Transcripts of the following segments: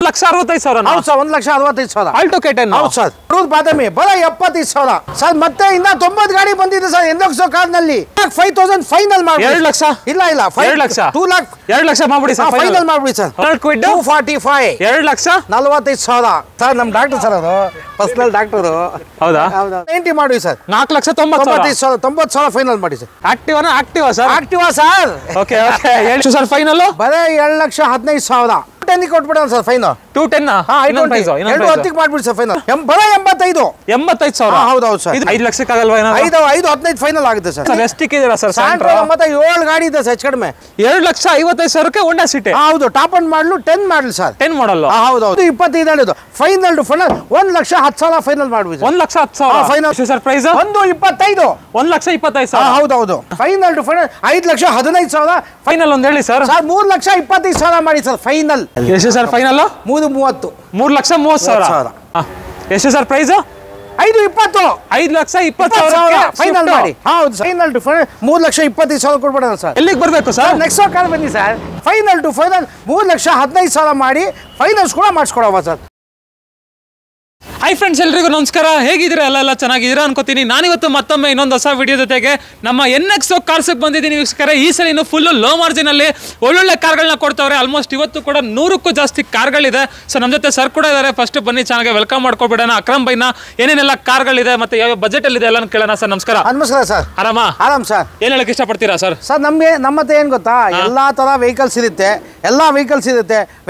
1,65,000 ಹೌದು sir 1,65,000 Alto K10 ಹೌದು sir ಬಾದಾಮಿ ಬರ 75,000 ಸರ್ ಮತ್ತೆ ಇನ್ನ 90 ಗಾಡಿ ಬಂದಿದೆ ಸರ್ ಎಂದೋಕ್ಸೋ ಕಾರ್ನಲ್ಲಿ 5,000 ಫೈನಲ್ ಮಾಡಿ 2 ಲಕ್ಷ ಇಲ್ಲ 2 ಲಕ್ಷ 2 ಲಕ್ಷ 2 ಲಕ್ಷ ಮಾಡ್ಬಿಡಿ ಸರ್ ಫೈನಲ್ ಮಾಡ್ಬಿಡಿ ಸರ್ 245 2,45,000 ಸರ್ ನಮ್ ಡಾಕ್ಟರ್ ಸರ್ ಅದು ಪರ್ಸನಲ್ ಡಾಕ್ಟರ್ ಹೌದಾ 90 ಮಾಡಿ ಸರ್ 4,90,000 ಫೈನಲ್ ಮಾಡಿ sir Activa sir Activa sir okay ಹೇಳಿ ಸರ್ ಫೈನಲ್ ಬರೇ 2,15,000 10 ಕೊಟ್ಬಿಡೋಣ ಸರ್ ಫೈನ್ 210 10 ಮಾಡ್ಬಿಡಿ ಸರ್ ಫೈನಲ್ ಬರ 85,000 ಹೌದು ಸರ್ 5 ಲಕ್ಷಕ್ಕೆ ಆಗಲ್ವಾ 5-15 ಫೈನಲ್ ಆಗುತ್ತೆ ಸರ್ ಎಷ್ಟಿಕ್ಕಿದ್ದೀರಾ ಸರ್ ಮತ್ತೆ 7 ಗಾಡಿ ಇದೆ ಸರ್ ಹೆಚ್ಚು ಕಡಿಮೆ 2,55,000ಕ್ಕೆ ಹೋಂಡಾ ಸಿಟಿ ಹೌದು ಟಾಪ್ ಅಂಡ್ ಮಾಡಲು 10 ಮಾಡಲ್ ಸರ್ 10 ಮಾಡಲ್ ಹೌದು 25 ಹೇಳಿದ್ದು ಫೈನಲ್ 1,10,000 ಫೈನಲ್ ಮಾಡ್ಬಿಡಿ 1,10,000 ಫೈನಲ್ ಸರ್ ಪ್ರೈಸ್ 1,25 1,25,000 ಹೌದು ಫೈನಲ್ 5,15,000 ಫೈನಲ್ ಒಂದು ಹೇಳಿ ಸರ್ 3,25,000 ಮಾಡಿ ಸರ್ ಫೈನಲ್ ಎಷ್ಟು ಸರ್ ಫೈನಲ್ 3,30 3,30,000 ಎಷ್ಟು ಸರ್ ಪ್ರೈಸ್ 5,20 5,20,000 ಫೈನಲ್ ಮಾಡಿ ಹೌದು ಫೈನಲ್ 3,25,000 ಕೊಡ್ಬೇಡ ಸರ್ ಎಲ್ಲಿಗೆ ಬರಬೇಕು ಸರ್ ನೆಕ್ಸ್ಟ್ ಕಾಲ್ ಬನ್ನಿ ಸರ್ ಫೈನಲ್ 3,15,000 ಮಾಡಿ ಫೈನಲ್ಸ್ ಕೂಡ ಮಾಡಿಸ್ಕೊಡವ ಸರ್ ಹಾಯ್ ಫ್ರೆಂಡ್ಸ್ ಎಲ್ರಿಗೂ ನಮಸ್ಕಾರ ಹೇಗಿದ್ದೀರಾ ಎಲ್ಲ ಚೆನ್ನಾಗಿದ್ದೀರಾ ಅನ್ಕೋತೀನಿ ನಾನಿವತ್ತು ಮತ್ತೊಮ್ಮೆ ಇನ್ನೊಂದು ಹೊಸ ವಿಡಿಯೋ ಜೊತೆಗೆ ನಮ್ಮ NXO ಕಾರ್ಸ್ಗೆ ಬಂದಿದ್ದೀನಿ ವೀಕ್ಷಕರೇ ಈ ಸಲ ಇನ್ನು ಫುಲ್ಲು ಲೋ ಮಾರ್ಜಿನಲ್ಲಿ ಒಳ್ಳೊಳ್ಳೆ ಕಾರ್ಗಳನ್ನ ಕೊಡ್ತಾವ್ರೆ ಆಲ್ಮೋಸ್ಟ್ ಇವತ್ತು ಕೂಡ 100ಕ್ಕೂ ಜಾಸ್ತಿ ಕಾರ್ಗಳಿದೆ ಸೊ ನಮ್ಮ ಜೊತೆ ಸರ್ ಕೂಡ ಇದ್ದಾರೆ ಫಸ್ಟ್ ಬನ್ನಿ ಚೆನ್ನಾಗಿ ವೆಲ್ಕಮ್ ಮಾಡ್ಕೊಬಿಡೋಣ ಅಕ್ರಮ್ ಬೈನ ಏನೇನೆಲ್ಲ ಕಾರ್ಗಳಿದೆ ಮತ್ತೆ ಯಾವ ಬಜೆಟಲ್ಲಿದೆ ಎಲ್ಲ ಕೇಳೋಣ ಸರ್ ನಮಸ್ಕಾರ ಸರ್ ಆರಾಮ್ ಸರ್ ಏನು ಹೇಳಕ್ಕೆ ಇಷ್ಟಪಡ್ತೀರಾ ಸರ್ ನಮ್ಮ ಹತ್ರ ಏನು ಗೊತ್ತಾ ಎಲ್ಲ ಥರ ವೆಹಿಕಲ್ಸ್ ಇರುತ್ತೆ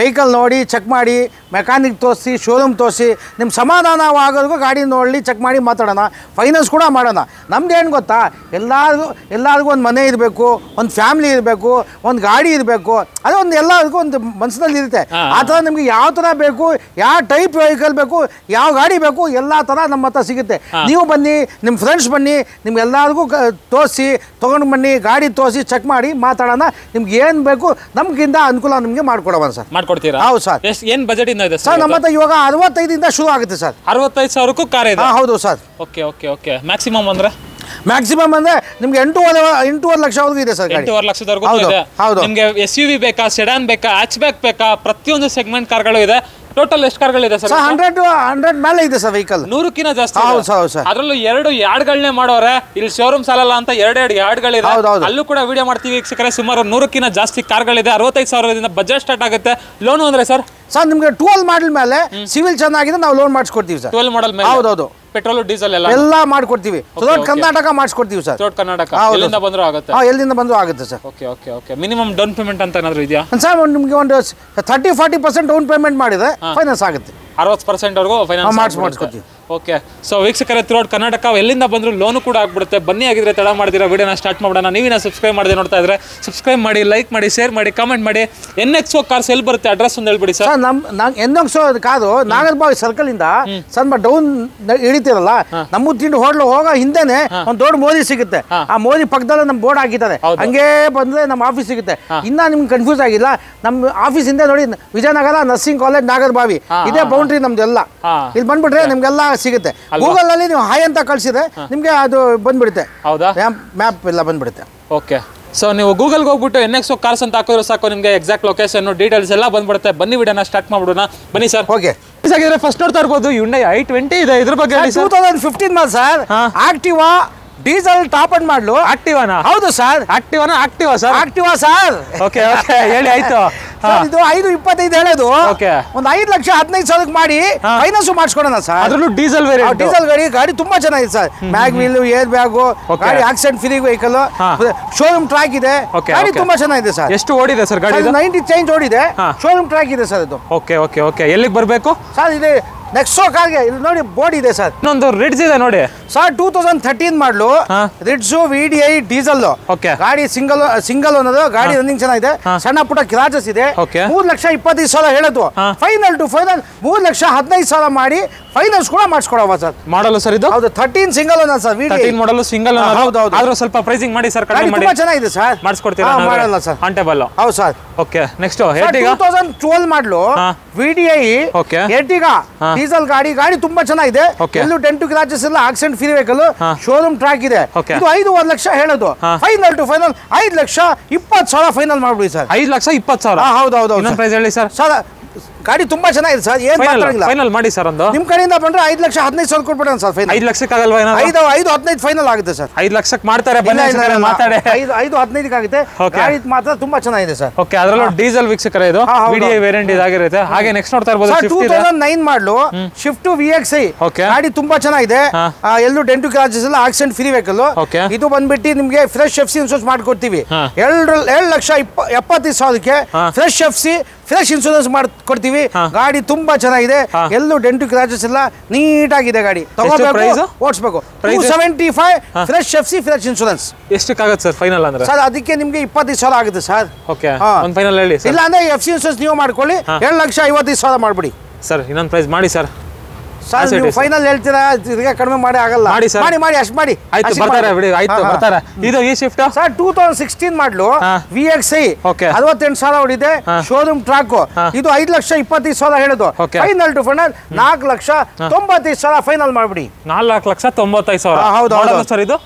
ವೆಹಿಕಲ್ ನೋಡಿ ಚೆಕ್ ಮಾಡಿ ಮೆಕ್ಯಾನಿಕ್ ತೋರಿಸಿ ಶೋರೂಮ್ ತೋರಿಸಿ ನಿಮ್ಮ ಸಮಾಧಾನವಾಗೋದಕ್ಕೂ ಗಾಡಿ ನೋಡಿ ಚೆಕ್ ಮಾಡಿ ಮಾತಾಡೋಣ ಫೈನಾನ್ಸ್ ಕೂಡ ಮಾಡೋಣ ನಮ್ದು ಏನು ಗೊತ್ತಾ ಎಲ್ಲರಿಗೂ ಒಂದು ಮನೆ ಇರಬೇಕು ಒಂದು ಫ್ಯಾಮಿಲಿ ಇರಬೇಕು ಒಂದು ಗಾಡಿ ಇರಬೇಕು ಅದೇ ಒಂದು ಎಲ್ಲರಿಗೂ ಒಂದು ಮನಸ್ಸಿನಲ್ಲಿ ಇರುತ್ತೆ ಆ ಥರ ನಿಮಗೆ ಯಾವ ಥರ ಬೇಕು ಯಾವ ಟೈಪ್ ವೆಹಿಕಲ್ ಬೇಕು ಯಾವ ಗಾಡಿ ಬೇಕು ಎಲ್ಲ ಥರ ನಮ್ಮ ಹತ್ರ ಸಿಗುತ್ತೆ ನೀವು ಬನ್ನಿ ನಿಮ್ಮ ಫ್ರೆಂಡ್ಸ್ ಬನ್ನಿ ನಿಮ್ಗೆಲ್ಲರಿಗೂ ತೋರಿಸಿ ತೊಗೊಂಡು ಬನ್ನಿ ಗಾಡಿ ತೋರಿಸಿ ಚೆಕ್ ಮಾಡಿ ಮಾತಾಡೋಣ ನಿಮ್ಗೆ ಏನು ಬೇಕು ನಮಗಿಂದ ಅನುಕೂಲ ನಿಮಗೆ ಮಾಡ್ಕೊಡೋಣ ಸರ್ ಮಾಡ್ಕೊಡ್ತೀರಾ ಹೌದು ಸರ್ ಏನು ಬಜೆಟ್ ಇಂದ ಇದೆ ಸರ್ ನಮ್ಮ ಹತ್ರ ಇವಾಗ 65 ಶುರು ಆಗುತ್ತೆ ಸರ್ 65,000ಕ್ಕೂ ಕಾರ್ ಇದೆ ಹೌದು ಸರ್ ಓಕೆ ಮ್ಯಾಕ್ಸಿಮಮ್ ಅಂದ್ರೆ ನಿಮ್ಗೆ 8.5 ಲಕ್ಷವರೆಗೂ ಇದೆ ಸರ್ 8.5 ಲಕ್ಷದವರೆಗೂ ಇದೆ ನಿಮಗೆ SUV ಬೇಕಾ ಸೆಡಾನ್ ಬೇಕಾ ಹ್ಯಾಚ್ಬ್ಯಾಕ್ ಬೇಕಾ ಪ್ರತಿಯೊಂದು ಸೆಗ್ಮೆಂಟ್ ಕಾರ್ಗಳು ಇದೆ ಟೋಟಲ್ ಎಷ್ಟು ಕಾರ್ಗಳಿದೆ ಸರ್ 100 ಮೇಲೆ ಇದೆ ಸರ್ ವೆಹಿಕಲ್ 100ಕ್ಕಿಂತ ಜಾಸ್ತಿ ಹೌದು ಅದರಲ್ಲೂ 2 ಯಾರ್ಡ್ಗಳನ್ನೇ ಮಾಡೋರೆ ಇಲ್ಲಿ ಶೋರೂಮ್ ಸಾಲಲ್ಲ ಅಂತ 2 ಯಾರ್ಡ್ಗಳಿದೆ ಅಲ್ಲೂ ಕೂಡ ವಿಡಿಯೋ ಮಾಡ್ತೀವಿ ವೀಕ್ಷಕರೇ ಸುಮಾರು 100ಕ್ಕಿಂತ ಜಾಸ್ತಿ ಕಾರ್ಗಳಿದೆ 65,000ದಿಂದ ಬಜೆಟ್ ಸ್ಟಾರ್ಟ್ ಆಗುತ್ತೆ ಲೋನ್ ಅಂದ್ರೆ ಸರ್ ನಿಮಗೆ 12 ಮಾಡಲ್ ಮೇಲೆ ಸಿವಿಲ್ ಚೆನ್ನಾಗಿದೆ ನಾವು ಲೋನ್ ಮಾಡಿಸ್ಕೊಡ್ತೀವಿ ಸರ್ 12 ಮಾಡಲ್ ಮೇಲೆ ಹೌದು ಪೆಟ್ರೋಲ್ ಡೀಸೆಲ್ ಎಲ್ಲ ಮಾಡ್ಕೊಡ್ತೀವಿ ಕರ್ನಾಟಕ ಮಾಡಿಸ್ಕೊಡ್ತೀವಿ ಸರ್ ಕರ್ನಾಟಕ ಎಲ್ಲಿಂದ ಬಂದರೂ ಆಗುತ್ತೆ ಎಲ್ಲಿಂದ ಬಂದರೂ ಆಗುತ್ತೆ sir okay minimum down payment ಅಂತ ಏನಾದರೂ ಇದೆಯಾ ಸರ್ ನಿಮಗೆ ಒಂದು 30-40% ಡೌನ್ ಪೇಮೆಂಟ್ ಮಾಡಿದ್ರೆ ಫೈನಾನ್ಸ್ ಆಗುತ್ತೆ 60% ವರೆಗೂ ಫೈನಾನ್ಸ್ ಮಾಡಿಸ್ಕೊಡ್ತೀವಿ ಓಕೆ ಸೊ ವೀಕ್ಷಕರೇ ಥ್ರೂಔಟ್ ಕರ್ನಾಟಕ ಎಲ್ಲಿಂದ ಬಂದರೂ ಲೋನು ಕೂಡ ಆಗ್ಬಿಡುತ್ತೆ ಬನ್ನಿ ಆಗಿದ್ರೆ ತಡ ಮಾಡಿದಿರ ವಿಡಿಯೋನ ಸ್ಟಾರ್ಟ್ ಮಾಡೋಣ ನೀವಿನ ಸಬ್ಸ್ಕ್ರೈಬ್ ಮಾಡದೆ ನೋಡ್ತಾ ಇದ್ರೆ ಸಬ್ಸ್ಕ್ರೈಬ್ ಮಾಡಿ ಲೈಕ್ ಮಾಡಿ ಶೇರ್ ಮಾಡಿ ಕಮೆಂಟ್ ಮಾಡಿ NXO ಕಾರ್ಸ್ ಎಲ್ಲಿ ಬರುತ್ತೆ ಅಡ್ರೆಸ್ ಒಂದು ಹೇಳ್ಬಿಡಿ sir NXO car Nagarbhavi circle ಇಂದ ಸ್ವಲ್ಪ ಡೌನ್ ಹಿಡಿತೀರಲ್ಲ ನಮ್ಮ ತಿಂಡಿ ಹೋಟ್ಲು ಹೋಗೋ ಹಿಂದೆನೆ ಒಂದು ದೊಡ್ಡ ಮೋದಿ ಸಿಗುತ್ತೆ ಆ ಮೋದಿ ಪಕ್ಕದಲ್ಲೇ ನಮ್ಮ ಬೋರ್ಡ್ ಹಾಕಿದ್ದಾರೆ ಹಂಗೆ ಬಂದ್ರೆ ನಮ್ಮ ಆಫೀಸ್ ಸಿಗುತ್ತೆ ಇನ್ನ ನಿಮ್ಗೆ ಕನ್ಫ್ಯೂಸ್ ಆಗಿಲ್ಲ ನಮ್ಮ ಆಫೀಸ್ ಇಂದ ನೋಡಿ ವಿಜಯನಗರ ನರ್ಸಿಂಗ್ ಕಾಲೇಜ್ ನಾಗರಬಾವಿ ಇದೇ ಬೌಂಡ್ರಿ ನಮ್ದೆಲ್ಲ ಇಲ್ಲಿ ಬಂದ್ಬಿಟ್ರೆ ನಿಮ್ಗೆಲ್ಲ ಸಿಗುತ್ತೆ ಗೂಗಲ್ ಅಲ್ಲಿ ನೀವು ಹಾಯ್ ಅಂತ ಕಳ್ಸಿದ್ರೆ ನಿಮ್ಗೆ ಅದು ಬಂದ್ಬಿಡುತ್ತೆ ಹೌದಾ ಮ್ಯಾಪ್ ಎಲ್ಲ ಬಂದ್ಬಿಡುತ್ತೆ ಓಕೆ ಸೊ ನೀವು ಗೂಗಲ್ಗೆ ಹೋಗ್ಬಿಟ್ಟು NXO ಕಾರ್ಸ್ ಅಂತ ಹಾಕಿದ್ರೆ ಸಾಕು ನಿಮಗೆ ಎಕ್ಸಾಕ್ಟ್ ಲೊಕೇಶನ್ ಡೀಟೇಲ್ಸ್ ಎಲ್ಲ ಬಂದ್ಬಿಡುತ್ತೆ ಬನ್ನಿ ವಿಡಿಯೋನ ಸ್ಟಾರ್ಟ್ ಮಾಡ್ಬಿಡೋಣ ಬನ್ನಿ ಸರ್ ಓಕೆ ಫಸ್ಟ್ ನೋಡ್ತಾ ಇರ್ಬೋದು Hyundai i20 ಇದೆ ಇದ್ರ ಬಗ್ಗೆ 2015 model sir Activa diesel top end model ಆಕ್ಟಿವಾನಾ ಹೌದು ಸರ್ ಆಕ್ಟಿವಾ ಸರ್ ಓಕೆ ಹೇಳಿ ಆಯ್ತು ಇದು 5.25 ಹೇಳೋದು ಒಂದು 5,15,000 ಮಾಡಿ ಫೈನಾನ್ಸ್ ಮಾಡಿಸ್ಕೊಡೋಣ ಸರ್ ಅದರಲ್ಲೂ ಡೀಸೆಲ್ ಗಾಡಿ ತುಂಬಾ ಚೆನ್ನಾಗಿದೆ sir mag wheel air bag ಗಾಡಿ accident free vehicle showroom track ಇದೆ ಗಾಡಿ ತುಂಬಾ ಚೆನ್ನಾಗಿದೆ ಸರ್ ಎಷ್ಟು ಓಡಿದೆ ಸರ್ ಗಾಡಿ 90 ಚೇಂಜ್ ಓಡಿದೆ ಶೋರೂಮ್ ಟ್ರ್ಯಾಕ್ ಇದೆ ಸರ್ ಇದು ಓಕೆ ಎಲ್ಲಿಗೆ ಬರಬೇಕು ಸರ್ ಇದೆ ನೆಕ್ಸೋ ಕಾರ್ಗೆ ಇಲ್ಲಿ ನೋಡಿ ಬೋರ್ಡ್ ಇದೆ ಸರ್ ಇನ್ನೊಂದು ರಿಡ್ಜ್ ಇದೆ ನೋಡಿ ಸರ್ 2013 ಮಾಡಲು ರಿಡ್ಜ್ VDI ಡೀಸೆಲ್ ಗಾಡಿ ಸಿಂಗಲ್ ಅನ್ನೋದು ಗಾಡಿ ರನ್ನಿಂಗ್ ಚೆನ್ನಾಗಿದೆ ಸಣ್ಣ ಪುಟ್ಟ ಕ್ರಾಚಸ್ ಇದೆ 3,25,000 ಹೇಳೋದು ಫೈನಲ್ 3,15,000 ಮಾಡಿ ಫೈನಾನ್ಸ್ ಕೂಡ ಮಾಡಿಸ್ಕೊಡವ ಸರ್ ಮಾಡಲು ಸರ್ ಇದು ಹೌದು 13 ಸಿಂಗಲ್ ಓನರ್ ಸರ್ VDI ಮಾಡಲು ಸಿಂಗಲ್ ಹೌದು ಆದ್ರೂ ಸ್ವಲ್ಪ ಪ್ರೈಸಿಂಗ್ ಮಾಡಿ ಸರ್ ಕಡಿಮೆ ಮಾಡಿ ತುಂಬಾ ಚೆನ್ನಾಗಿದೆ ಸರ್ ಮಾಡಿಸ್ಕೊಡ್ತೀರಾ ಮಾಡಲ್ಲ ಸರ್ ಆಂಟೇಬಲ್ ಹೌದು ಸರ್ ಓಕೆ ನೆಕ್ಸ್ಟ್ 2012 ಮಾಡಲು VDI ಎರ್ಟಿಗಾ ಡೀಸೆಲ್ ಗಾಡಿ ತುಂಬಾ ಚೆನ್ನಾಗಿದೆ ಎಲ್ಲೂ ಡೆಂಟು ಕ್ರಾಚಸ್ ಇಲ್ಲ accident free vehicle showroom track ಇದೆ ಇದು 5.5 ಲಕ್ಷ ಹೇಳೋದು ಫೈನಲ್ 5,20,000 ಫೈನಲ್ ಮಾಡ್ಬಿಡಿ ಸರ್ 5,20,000 ಹೌದು ಇನ್ನೊಂದು ಪ್ರೈಸ್ ಹೇಳಿ ಸರ್ ಗಾಡಿ ತುಂಬಾ ಚೆನ್ನಾಗಿದೆ ಸರ್, ಏನ್ ಮಾತಾಡಿಲ್ಲ. ಫೈನಲ್ ಮಾಡಿ ಸರ್ ಒಂದು ನಿಮ್ ಕಡೆಯಿಂದ ಬಂದ್ರೆ 5,15,000 ಕೊಟ್ಬಿಡೋಣ ಸರ್. ಫೈನಲ್ 5 ಲಕ್ಷಕ್ಕೆ ಆಗಲ್ವಾ? 5-15 ಫೈನಲ್ ಆಗುತ್ತೆ ಸರ್. 5 ಲಕ್ಷಕ್ಕೆ ಮಾಡ್ತಾರೆ, ಬನ್ನಿ ಮಾತಾಡಿ. 5-15 ಆಗುತ್ತೆ. ಗಾಡಿ ಮಾತ್ರ ತುಂಬಾ ಚೆನ್ನಾಗಿದೆ ಸರ್. ಓಕೆ, ಅದರಲ್ಲೂ ಡೀಸೆಲ್ ವೀಕ್ಷಕರ ಇದು ವಿಡಿಯೋ ವೇರಿಯಂಟ್ ಇದಾಗಿರುತ್ತೆ. ಹಾಗೆ ನೆಕ್ಸ್ಟ್ ನೋಡ್ತಾ ಇರಬಹುದು 2009 ಮಾಡಲು ಶಿಫ್ಟ್ VXi ಗಾಡಿ ತುಂಬಾ ಚೆನ್ನಾಗಿದೆ. ಎಲ್ಲೂ ಡೆಂಟು ಕ್ರಾಚಸ್ ಇಲ್ಲ, ಆಕ್ಸಿಡೆಂಟ್ ಫ್ರೀ ವೆಹಿಕಲ್. ಇದು ಬಂದ್ಬಿಟ್ಟು ನಿಮ್ಗೆ ಫ್ರೆಶ್ FC ಇನ್ಶೂರೆನ್ಸ್ ಮಾಡ್ಕೊಡ್ತೀವಿ. 2,70,000ಕ್ಕೆ ಫ್ರೆಶ್ FC ಫ್ರೆಶ್ ಇನ್ಶೂರೆನ್ಸ್ ಮಾಡ್ಕೊಡ್ತೀವಿ. ಗಾಡಿ ತುಂಬಾ ಚೆನ್ನಾಗಿದೆ, ಎಲ್ಲೂ ಡೆಂಟು ಕ್ರಾಚಸ್ ಇಲ್ಲ, ನೀಟ್ ಆಗಿದೆ ಗಾಡಿ. ತಗೋಬೇಕು, ಓಡಿಸ್ಬೇಕು. 275 ಫ್ರೆಶ್ FC ಫ್ರೆಶ್ ಇನ್ಶೂರೆನ್ಸ್. ಎಷ್ಟಕ್ಕಾಗತ್ತೆ ಸರ್ ಫೈನಲ್ ಅಂದ್ರೆ? ಸರ್ ಅದಕ್ಕೆ ನಿಮ್ಗೆ 25,000 ಆಗುತ್ತೆ ಸರ್. ಓಕೆ, ಒಂದು ಫೈನಲ್ ಹೇಳಿ. ಇಲ್ಲ ಅಂದ್ರೆ FC ಇನ್ಶೂರೆನ್ಸ್ ನೀವು ಮಾಡ್ಕೊಳ್ಳಿ, 2,55,000 ಮಾಡ್ಬಿಡಿ ಸರ್. ಇನ್ನೊಂದು ಪ್ರೈಸ್ ಮಾಡಿ ಸರ್. ಸರ್ ನೀವು ಫೈನಲ್ ಹೇಳ್ತೀರಾ, ಇದಕ್ಕೆ ಕಡಿಮೆ ಮಾಡಿ ಆಗಲ್ಲ. ಮಾಡಿ ಅಷ್ಟು ಮಾಡಿ. ಆಯ್ತು, ಬರ್ತಾರೆ ಬಿಡಿ. ಆಯ್ತು, ಬರ್ತಾರೆ. ಇದು ಈ ಶಿಫ್ಟ್ ಸರ್ 2016 ಮಾಡಲು VXi 68,000 ಹೊಡಿದೆ, ಶೋರೂಮ್ ಟ್ರಾಕ್. ಇದು 5,25,000 ಹೇಳೋದು. ಫೈನಲ್ ಟು ಫೈನಲ್ 4,95,000 ಫೈನಲ್ ಮಾಡ್ಬಿಡಿ. 4,95,000. ಹೌದು ಸರ್. ಇದು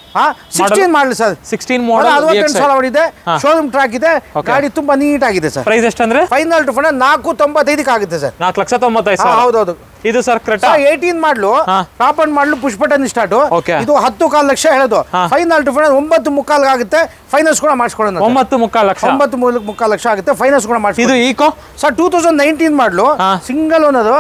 16 ಮಾಡಲಿ ಸರ್. 16 ಮಾಡಲ್ 68,000 ಹೊಡಿದೆ, ಶೋರೂಮ್ ಟ್ರಾಕ್ ಇದೆ, ಗಾಡಿ ತುಂಬಾ ನೀಟ್ ಆಗಿದೆ ಸರ್. ಪ್ರೈಸ್ ಎಷ್ಟಂದ್ರೆ ಫೈನಲ್ ಟು ಫೈನಲ್ 4,95 ಆಗುತ್ತೆ ಸರ್. 4,95,000. ಹೌದೌದು. ಇದು ಸರ್ ಕ್ರೆಟಾ 18 ಮಾಡಲು ಟಾಪ್ ಅಂಡ್ ಮಾಡಲು ಪುಷ್ ಬಟನ್ ಸ್ಟಾರ್ಟ್. ಇದು 10.25 ಲಕ್ಷ ಹೇಳೋದು. ಫೈನಲ್ ಟು ಫೈನಲ್ 9.25 ಆಗುತ್ತೆ. ಫೈನಾನ್ಸ್ ಕೂಡ ಮಾಡಿಸ್ಕೊಡೋಣ. 9.25 ಲಕ್ಷ. 9.25 ಲಕ್ಷ ಆಗುತ್ತೆ. ಫೈನಾನ್ಸ್ ಕೂಡ ಮಾಡಿಸಿ. ಇದು ಈಕೋ ಸರ್ 2019 ಮಾಡಲು ಸಿಂಗಲ್ ಓನರ್.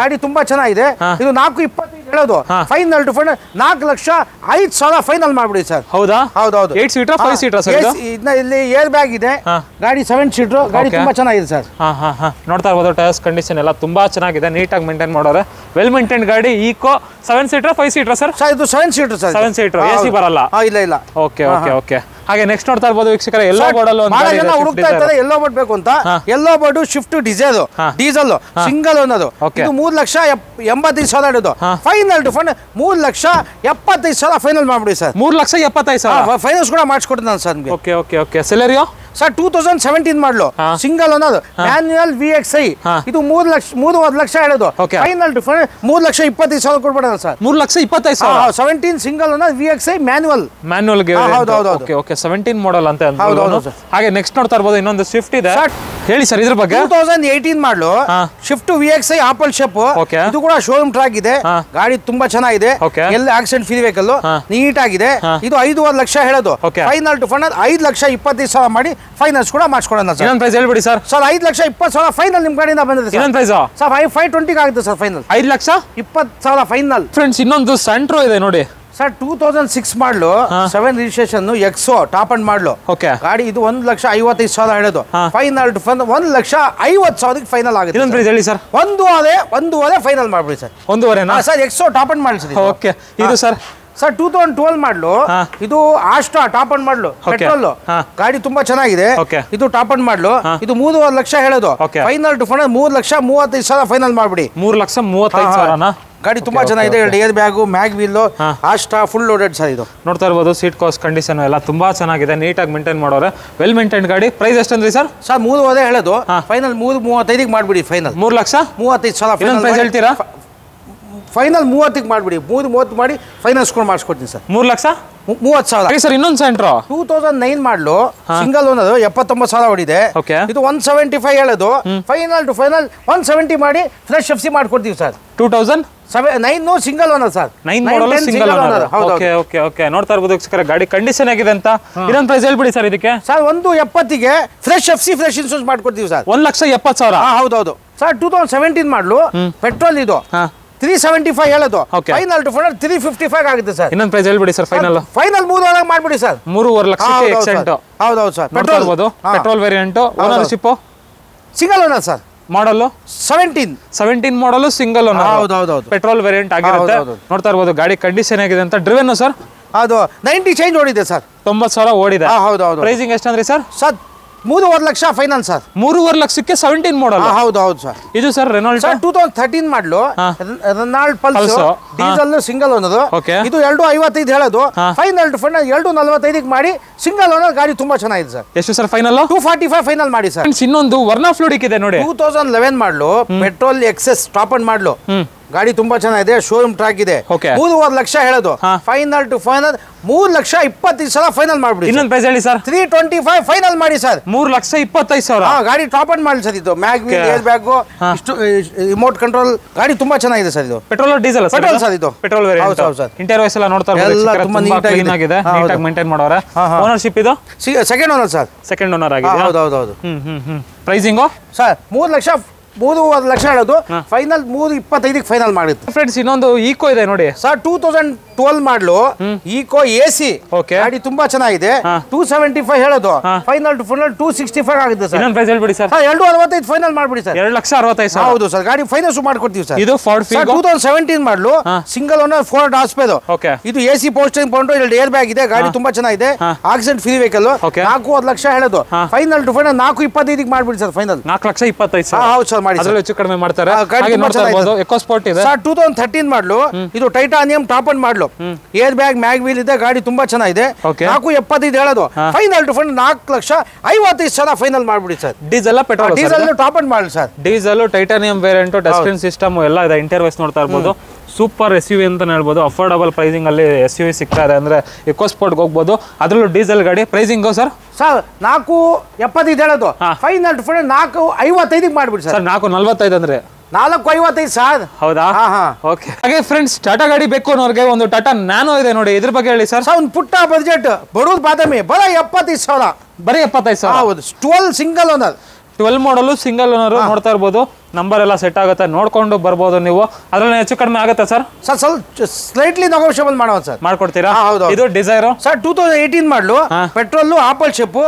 ಗಾಡಿ ತುಂಬಾ ಚೆನ್ನಾಗಿದೆ. ಇದು 4.25 ಹೇಳೋದು. ಫೈನಲ್ ಟು ಫೈನಲ್ 4,05,000 ಫೈನಲ್ ಮಾಡ್ಬಿಡಿ ಸರ್. ಹೌದಾ? ಹೌದೌದು. 8 ಸೀಟರ್ 5 ಸೀಟರ್ ಸರ್. ಇಲ್ಲಿ ಏರ್ ಬ್ಯಾಗ್ ಇದೆ. ಗಾಡಿ 7 ಸೀಟರ್. ಗಾಡಿ ತುಂಬಾ ಚೆನ್ನಾಗಿದೆ ಸರ್. ನೋಡ್ತಾ ಇರ್ಬೋದು, ಟೈರ್ಸ್ ಕಂಡೀಷನ್ ಎಲ್ಲ ತುಂಬಾ ಚೆನ್ನಾಗಿದೆ, ನೀಟಾಗಿ ಮೇಂಟೈನ್ ಮಾಡೋರೆ. ವೆಲ್ ಮೇಂಟೈನ್ ಗಾಡಿ. Eeco 7 seater 5 seater sir? ಇದು 7 ಸೀಟರ್ ಸರ್. 7 ಸೀಟರ್. AC ಬರಲ್ಲ? ಇಲ್ಲ. Okay okay okay. ಹಾಗೆ ನೆಕ್ಸ್ಟ್ ನೋಡ್ತಾ ಇರ್ಬೋದು ವೀಕ್ಷಕರ, ಎಲ್ಲೋ ಬೋರ್ಡ್ ಹುಡುಕ್ತಾ ಇರ್ತಾರೆ ಎಲ್ಲೋ ಬೋರ್ಡ್ ಬೇಕು ಅಂತ. Yellow board shift diesel single owner. ಇದು 3,75,000 ಇಡೋದು. ಫೈನಲ್ ಟು ಫೈನಲ್ 3,75,000 ಫೈನಲ್ ಮಾಡ್ಬಿಡಿ ಸರ್. 3,75,000 ಫೈನಾನ್ಸ್ ಕೂಡ ಮಾಡಿಸ್ಕೊಡ್ತೀನಿ ನಾನು ಸರ್ ನಿಮಗೆ. Okay okay okay. Celerio sir 2017 model single owner manual VXi. ಇದು 3,00,000 ಲಕ್ಷ ಹೇಳೋದು. ಫೈನಲ್ ಟು ಫೈನಲ್ 3,25,000 ಕೊಡ್ಬಿಡೋಣ sir. 3,25,000. 17 single owner VXi manual. Okay okay. 17 model ಅಂತ. ಹಾಗೆ ನೆಕ್ಸ್ಟ್ ನೋಡ್ತಾ ಇರ್ಬೋದು, ಇನ್ನೊಂದು ಸ್ವಿಫ್ಟ್ ಇದೆ. ಹೇಳಿ ಸರ್ ಇದ್ರ ಬಗ್ಗೆ. 2018 ಮಾಡಲು ಶಿಫ್ಟ್ VXi ಆಪಲ್ ಶೇಪ್. ಇದು ಕೂಡ ಶೋರೂಮ್ ಟ್ರಾಕ್ ಇದೆ. ಗಾಡಿ ತುಂಬಾ ಚೆನ್ನಾಗಿದೆ, ಎಲ್ಲಿ ಆಕ್ಸಿಡೆಂಟ್ ಫ್ರೀ ವೆಹಿಕಲ್, ನೀಟ್ ಆಗಿದೆ. ಇದು 5.5 ಲಕ್ಷ ಹೇಳೋದು. ಫೈನಲ್ ಟು ಫೈನಲ್ 5,25,000 ಮಾಡಿ ಫೈನಾನ್ಸ್ ಕೂಡ ಮಾಡಿಸ್ಕೊಡೋಣ ಸರ್. ಇನ್ನೊಂದು ಪ್ರೈಸ್ ಹೇಳ್ಬಿಡಿ ಸರ್. ಸರ್ 5,20,000 ಫೈನಲ್ ನಿಮ್ ಕಡೆಯಿಂದ ಬಂದಿದೆ. ಇನ್ನೊಂದು ಪ್ರೈಸ್ ಸರ್ 520 ಆಗುತ್ತೆ ಸರ್. Final 5,20,000 final. ಫ್ರೆಂಡ್ಸ್ ಇನ್ನೊಂದು ಸೆಂಟ್ರೋ ಇದೆ ನೋಡಿ ಸರ್. 2006 ಮಾಡಲು 7 ರಿಜಿಸ್ಟ್ರೇಷನ್ ಎಕ್ಸೋ ಟಾಪ್ ಅಂಡ್ ಮಾಡಲು. ಗಾಡಿ ಇದು 1,55,000 ಹೇಳೋದು. ಫೈನಲ್ ಟು ಫೈನಲ್ 1,50,000 ಫೈನಲ್ ಆಗುತ್ತೆ. ಇನ್ನೊಂದು ಪ್ರೈಸ್ ಹೇಳಿ ಸರ್. ಒಂದೂವರೆ ಫೈನಲ್ ಮಾಡ್ಬಿಡಿ ಸರ್. ಒಂದೂವರೆನಾ ಸರ್? ಎಕ್ಸೋ top end model sir. Okay. ಇದು ಸರ್ 2012 ಮಾಡಲು. ಇದು Astra top end model petrol. ಗಾಡಿ ತುಂಬಾ ಚೆನ್ನಾಗಿದೆ. ಇದು ಟಾಪ್ ಅಂಡ್ ಮಾಡಲು. ಇದು 3.5 ಲಕ್ಷ ಹೇಳೋದು. ಫೈನಲ್ ಟು ಫೈನಲ್ 3,35,000 ಫೈನಲ್ ಮಾಡ್ಬಿಡಿ. 3,35,000. ಗಾಡಿ ತುಂಬಾ ಚೆನ್ನಾಗಿದೆ. Air bag, mag wheel, Astra full loaded sir. ಇದು ನೋಡ್ತಾ ಇರ್ಬೋದು, ಸೀಟ್ ಕಾಸ್ಟ್ ಕಂಡೀಷನ್ ಎಲ್ಲ ತುಂಬಾ ಚೆನ್ನಾಗಿದೆ, ನೀಟಾಗಿ ಮೇಂಟೈನ್ ಮಾಡೋರೆ. ವೆಲ್ ಮೇಂಟೈನ್ ಗಾಡಿ. ಪ್ರೈಸ್ ಎಷ್ಟಂದ್ರಿ ಸರ್? ಸರ್ 3.5 ಹೇಳೋದು. ಫೈನಲ್ 3,35 ಮಾಡ್ಬಿಡಿ. ಫೈನಲ್ 3,35,000. ಪ್ರೈಸ್ ಹೇಳ್ತೀರಾ? ಫೈನಲ್ 30 ಮಾಡ್ಬಿಡಿ. 3,30 ಮಾಡಿ ಫೈನಾನ್ಸ್ ಕೂಡ ಮಾಡಿಸ್ಕೊಡ್ತೀನಿ ಸರ್. 3,30,000 ಸರ್. ಇನ್ನೊಂದು ಸೆಂಟ್ರೋ 2009 ಮಾಡಲು ಸಿಂಗಲ್ ಓನರ್ 79,000 ಹೊಡಿದೆ. ಇದು 175 ಹೇಳೋದು. ಫೈನಲ್ ಟು ಫೈನಲ್ 170 ಮಾಡಿ ಫ್ರೆಶ್ FC ಮಾಡ್ಕೊಡ್ತೀವಿ ಸರ್. 2009 single owner sir. 9 ಮಾಡಲ್ single owner. Okay okay okay. ನೋಡ್ತಾ ಇರ್ಬೋದು ವೀಕ್ಷಕರ, ಗಾಡಿ ಕಂಡೀಷನ್ ಆಗಿದೆ ಅಂತ. ಇನ್ನೊಂದು ಪ್ರೈಸ್ ಹೇಳ್ಬಿಡಿ ಸರ್ ಇದಕ್ಕೆ. ಸರ್ 170ಗೆ ಫ್ರೆಶ್ FC ಫ್ರೆಶ್ ಇನ್ಶೂರೆನ್ಸ್ ಮಾಡ್ಕೊಡ್ತೀವಿ ಸರ್. 1,70,000. ಹೌದೌದು ಸರ್. 2017 ಮಾಡಲು ಪೆಟ್ರೋಲ್. ಇದು 375 ಹೇಳೋದು. ಫೈನಲ್ ಟು ಫೈನಲ್ 355 ಆಗುತ್ತೆ ಸರ್. ಇನ್ನೊಂದು ಪ್ರೈಸ್ ಹೇಳ್ಬಿಡಿ ಸರ್. ಫೈನಲ್ 3.5 ಮಾಡ್ಬಿಡಿ ಸರ್. 3.5 ಲಕ್ಷಕ್ಕೆ ಎಕ್ಸೆಂಟ್. ಹೌದೌದು sir. Petrol variant. Ownership single owner sir. Model 17 model single owner. ಹೌದೌದು. ಪೆಟ್ರೋಲ್ ವೇರಿಯಂಟ್ ಆಗಿರುತ್ತೆ. ನೋಡ್ತಾ ಇರ್ಬೋದು, ಗಾಡಿ ಕಂಡೀಷನ್ ಆಗಿದೆ ಅಂತ. Driven sir? ಅದು 90 ಚೇಂಜ್ ಓಡಿದೆ ಸರ್. 90,000 ಓಡಿದೆ. ಹೌದೌದು. ಪ್ರೈಸಿಂಗ್ ಎಷ್ಟಂದ್ರಿ ಸರ್? 3.5 lakh final sir. 3.5 ಲಕ್ಷಕ್ಕೆ 17 ಮಾಡಲ್. ಹೌದು ಸರ್. ಇದು ಸರ್ ರೆನಾಲ್ಟ್ 2013 ಮಾಡಲು Renault pulse diesel single owner. ಇದು 2.55 ಹೇಳೋದು. ಫೈನಲ್ ಟು ಫೈನಲ್ 2.45 ಮಾಡಿ ಸಿಂಗಲ್ ಓನರ್. ಗಾಡಿ ತುಂಬಾ ಚೆನ್ನಾಗಿದೆ ಸರ್. ಎಷ್ಟು ಸರ್ ಫೈನಲ್? 245 ಫೈನಲ್ ಮಾಡಿ ಸರ್. ಇನ್ನೊಂದು ವರ್ನಾ ಫ್ಲೂಡಿಕ್ ಇದೆ ನೋಡಿ. 2011 model petrol excess top end ಮಾಡಲು. ಗಾಡಿ ತುಂಬಾ ಚೆನ್ನಾಗಿದೆ, ಶೋರೂಮ್ ಟ್ರ್ಯಾಕ್ ಇದೆ. 3.5 ಲಕ್ಷ ಹೇಳೋದು. ಫೈನಲ್ ಟು ಫೈನಲ್ 3,25,000 ಫೈನಲ್ ಮಾಡ್ಬಿಡಿ. ಇನ್ನೊಂದು ಪ್ರೈಸ್ ಹೇಳಿ ಸರ್. 325 ಫೈನಲ್ ಮಾಡಿ ಸರ್. 3,25,000. ಗಾಡಿ ಟಾಪ್ ಅಂಡ್ ಮಾಡಿ ಸರ್. ಇದು ಮ್ಯಾಗ್ wheel, air bag, remote control, ಗಾಡಿ ತುಂಬಾ ಚೆನ್ನಾಗಿದೆ ಸರ್. ಇದು ಪೆಟ್ರೋಲ್ ಡೀಸೆಲ್ ಪೆಟ್ರೋಲ್ ಸರ್. ಇದು ಪೆಟ್ರೋಲ್ ವೇರಿಯಂಟ್. ಇಂಟೀರಿಯರ್ ವೈಸ್ ಎಲ್ಲ ನೋಡ್ತಾ ಇರಬಹುದು, ತುಂಬಾ ಕ್ಲೀನ್ ಆಗಿದೆ, ನೀಟಾಗಿ ಮೇಂಟೈನ್ ಮಾಡೋರೆ. ಓನರ್ಶಿಪ್ ಇದು second owner sir. Second owner ಆಗಿದೆ. ಹೌದು. ಪ್ರೈಸಿಂಗು ಸರ್ 3.5 ಲಕ್ಷ ಹೇಳೋದು. ಫೈನಲ್ 3.25 ಫೈನಲ್ ಮಾಡಿತ್ತು. ಫ್ರೆಂಡ್ಸ್ ಇನ್ನೊಂದು ಈಕೋ ಇದೆ ನೋಡಿ ಸರ್. 2012 ಮಾಡಲು ಈಕೋ ಎಸಿ ಗಾಡಿ ತುಂಬಾ ಚೆನ್ನಾಗಿದೆ. 275 ಹೇಳೋದು. ಫೈನಲ್ ಟು ಫೈನಲ್ 265 ಆಗಿದೆ ಸರ್. ಇನ್ನೊಂದು ಪ್ರೈಸ್ ಹೇಳ್ಬಿಡಿ ಸರ್. 2.65 ಫೈನಲ್ ಮಾಡ್ಬಿಡಿ ಸರ್. 2,65,000. ಹೌದು ಸರ್. ಗಾಡಿ ಫೈನಾನ್ಸ್ ಮಾಡ್ಕೊಡ್ತೀವಿ ಸರ್. ಇದು Ford Figo 2017 model single owner, Ford ಹಾಸ್ಪೇದು. ಇದು ಎಸಿ ಪೋಸ್ಟಿಂಗ್ ಪೌಂಡ್, 2 ಏರ್ ಬ್ಯಾಗ್ ಇದೆ. ಗಾಡಿ ತುಂಬಾ ಚೆನ್ನಾಗಿದೆ. Accident free vehicle. 4.5 ಲಕ್ಷ ಹೇಳೋದು. ಫೈನಲ್ ಟು ಫೈನಲ್ 4.25 ಮಾಡ್ಬಿಡಿ ಸರ್. ಫೈನಲ್ 4,25,000. ಹೌದು ಸರ್ ಮಾಡಿ. ಅದರಲ್ಲಿ ಹೆಚ್ಚು ಕಡಿಮೆ ಮಾಡ್ತಾರೆ. ಎಕೋ ಸ್ಪೋರ್ಟ್ ಇದೆ. 2013 ಮಾಡಲು. ಇದು titanium top end model. Air bag, mag wheel ಇದೆ. ಗಾಡಿ ತುಂಬಾ ಚೆನ್ನಾಗಿದೆ. 4.75 ಹೇಳೋದು. ಫೈನಲ್ ಟು ಫೈನಲ್ 4,55,000 ಫೈನಲ್ ಮಾಡ್ಬಿಡಿ sir. Diesel petrol? Diesel top end model sir. Diesel titanium variant, touch screen system ಎಲ್ಲ ಇದೆ. ಇಂಟೀರಿಯರ್ ವೈಸ್ ನೋಡ್ತಾ ಇರಬಹುದು. ಸೂಪರ್ SUV ಅಂತ ಹೇಳ್ಬೋದು. ಅಫೋರ್ಡಬಲ್ ಪ್ರೈಸಿಂಗ್ ಅಲ್ಲಿ SUV ಸಿಗ್ತಾ ಇದೆ. ಅಂದ್ರೆ ಎಕೋ ಸ್ಪೋರ್ಟ್ಗೆ ಹೋಗ್ಬೋದು. ಅದರಲ್ಲೂ ಡೀಸೆಲ್ ಗಾಡಿ. ಪ್ರೈಸಿಂಗ್ ಸರ್ 4.75 ಹೇಳೋದು. ಫೈನಲ್ ಟು ಫೈನಲ್ 4.55 ಮಾಡ್ಬಿಡಿ ಸರ್. 4.45 ಅಂದ್ರೆ 4.55 ಸರ್. ಹೌದಾ? ಓಕೆ. ಹಾಗೆ ಫ್ರೆಂಡ್ಸ್, ಟಾಟಾ ಗಾಡಿ ಬೇಕು ಅನ್ನೋರಿಗೆ ಒಂದು ಟಾಟಾ ನ್ಯಾನೋ ಇದೆ ನೋಡಿ, ಇದ್ರ ಬಗ್ಗೆ ಹೇಳಿ ಸರ್. ಒಂದು ಪುಟ್ಟ ಬಜೆಟ್, ಬಡೂರ್ ಬಾದಾಮಿ, ಬರೀ 75,000. ಬರೀ 75,000. ಹೌದು. 12 ಸಿಂಗಲ್ ಓನರ್. 12 ಮಾಡಲು ಸಿಂಗಲ್ ಓನರ್. ನೋಡ್ತಾ ಇರ್ಬೋದು, ನಂಬರ್ ಎಲ್ಲ ಸೆಟ್ ಆಗುತ್ತೆ, ನೋಡ್ಕೊಂಡು ಬರ್ಬೋದು ನೀವು. ಅದ್ರಲ್ಲಿ ಹೆಚ್ಚು ಕಡಿಮೆ ಆಗುತ್ತೆ ಸರ್? ಸ್ವಲ್ಪ ಸ್ಲೈಟ್ಲಿ ನೆಗೋಷಿಯಬಲ್ ಮಾಡೋದು ಸರ್. ಮಾಡ್ಕೊಡ್ತೀರಾ? ಹೌದು. ಇದು ಡಿಸೈರ್ ಸರ್ 2018 ಮಾಡಲು. Petrol, apple shape.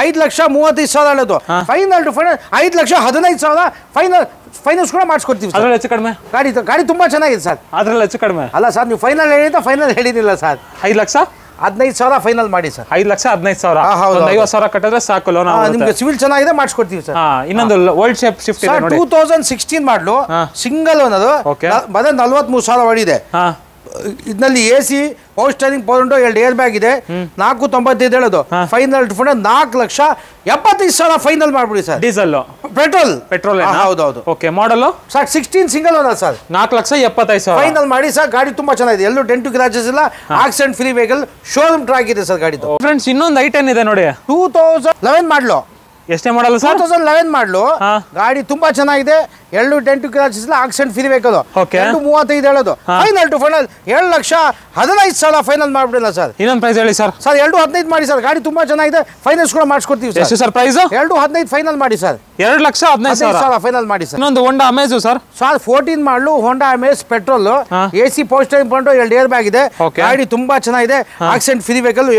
5,35,000 ಹೇಳೋದು. ಫೈನಲ್ ಟು ಫೈನಲ್ 5,15,000 ಫೈನಾನ್ಸ್ ಕೂಡ ಮಾಡಿಸ್ಕೊಡ್ತೀವಿ. ಅದ್ರಲ್ಲಿ ಹೆಚ್ಚು ಕಡಿಮೆ? ಗಾಡಿ ತುಂಬಾ ಚೆನ್ನಾಗಿದೆ ಸರ್. ಅದ್ರಲ್ಲಿ ಹೆಚ್ಚು ಕಡಿಮೆ ಅಲ್ಲ ಸರ್, ನೀವು ಫೈನಲ್ ಹೇಳಿದ್ರೆ ಫೈನಲ್ ಹೇಳಿದಿಲ್ಲ ಸರ್. 5,15,000 ಫೈನಲ್ ಮಾಡಿ ಸರ್. 5,15,000. 50,000 ಕಟ್ಟಿದ್ರೆ ಸಾಕು ಲೋನ್. ನಿಮ್ಗೆ ಸಿವಿಲ್ ಚೆನ್ನಾಗಿದೆ, ಮಾಡಿಸ್ಕೊಡ್ತೀವಿ ಸರ್. ಇನ್ನೊಂದು ಓಲ್ಡ್ ಶೇಪ್ ಶಿಫ್ಟ್ ಇದೆ ನೋಡಿ. 2016 ಮಾಡಲು. Single owner. ಬರೀ 43,000 ಹೊಡಿದೆ. ಇದರಲ್ಲಿ AC, power steering, power window, 2 air bag ಇದೆ. 4.95 ಹೇಳೋದು. ಫೈನಲ್ ಟು ಫೈನಲ್ 4,75,000 ಫೈನಲ್ ಮಾಡ್ಬಿಡಿ ಸರ್. Diesel petrol? ಹೌದೌದು. ಓಕೆ. ಮಾಡಲು sir 16 single owner sir. 4,75,000 final ಮಾಡಿ ಸರ್. ಗಾಡಿ ತುಂಬಾ ಚೆನ್ನಾಗಿದೆ. ಎಲ್ಲೂ ಡೆಂಟು ಕ್ರಾಚಸ್ ಇಲ್ಲ. Accident free vehicle. Showroom track ಇದೆ ಸರ್ ಗಾಡಿ. ಫ್ರೆಂಡ್ಸ್ ಇನ್ನೊಂದು i10 ಇದೆ ನೋಡಿ. 2011 ಮಾಡಲು. ಎಷ್ಟೇ ಮಾಡಲ್ಲ ಸರ್? 2011 ಮಾಡಲು. ಗಾಡಿ ತುಂಬಾ ಚೆನ್ನಾಗಿದೆ. 2 ಡೆಂಟು ಕ್ರಾಚಸ್ ಇಲ್ಲ. Accident free vehicle. 2.35 ಹೇಳೋದು. ಫೈನಲ್ ಟು ಫೈನಲ್ 7,15,000 ಫೈನಲ್ ಮಾಡ್ಬಿಡಲ್ಲ ಸರ್. ಇನ್ನೊಂದು ಪ್ರೈಸ್ ಹೇಳಿ ಸರ್. 2.15 ಮಾಡಿ ಸರ್. ಗಾಡಿ ತುಂಬಾ ಚೆನ್ನಾಗಿದೆ. ಫೈನಾನ್ಸ್ ಕೂಡ ಮಾಡಿಸ್ಕೊಡ್ತೀವಿ ಸರ್. ಎಷ್ಟು ಸರ್ ಪ್ರೈಸ್? 2.15 ಫೈನಲ್ ಮಾಡಿ ಸರ್. 2,15,000 ಫೈನಲ್ ಮಾಡಿ ಸರ್. ಇನ್ನೊಂದು Honda Amaze sir. 14 model. Honda Amaze petrol. AC, power steering, ಪೌಂಡ್, 2 ಏರ್ ಬ್ಯಾಗ್ ಇದೆ. ಗಾಡಿ ತುಂಬಾ ಚೆನ್ನಾಗಿದೆ. Accident free vehicle.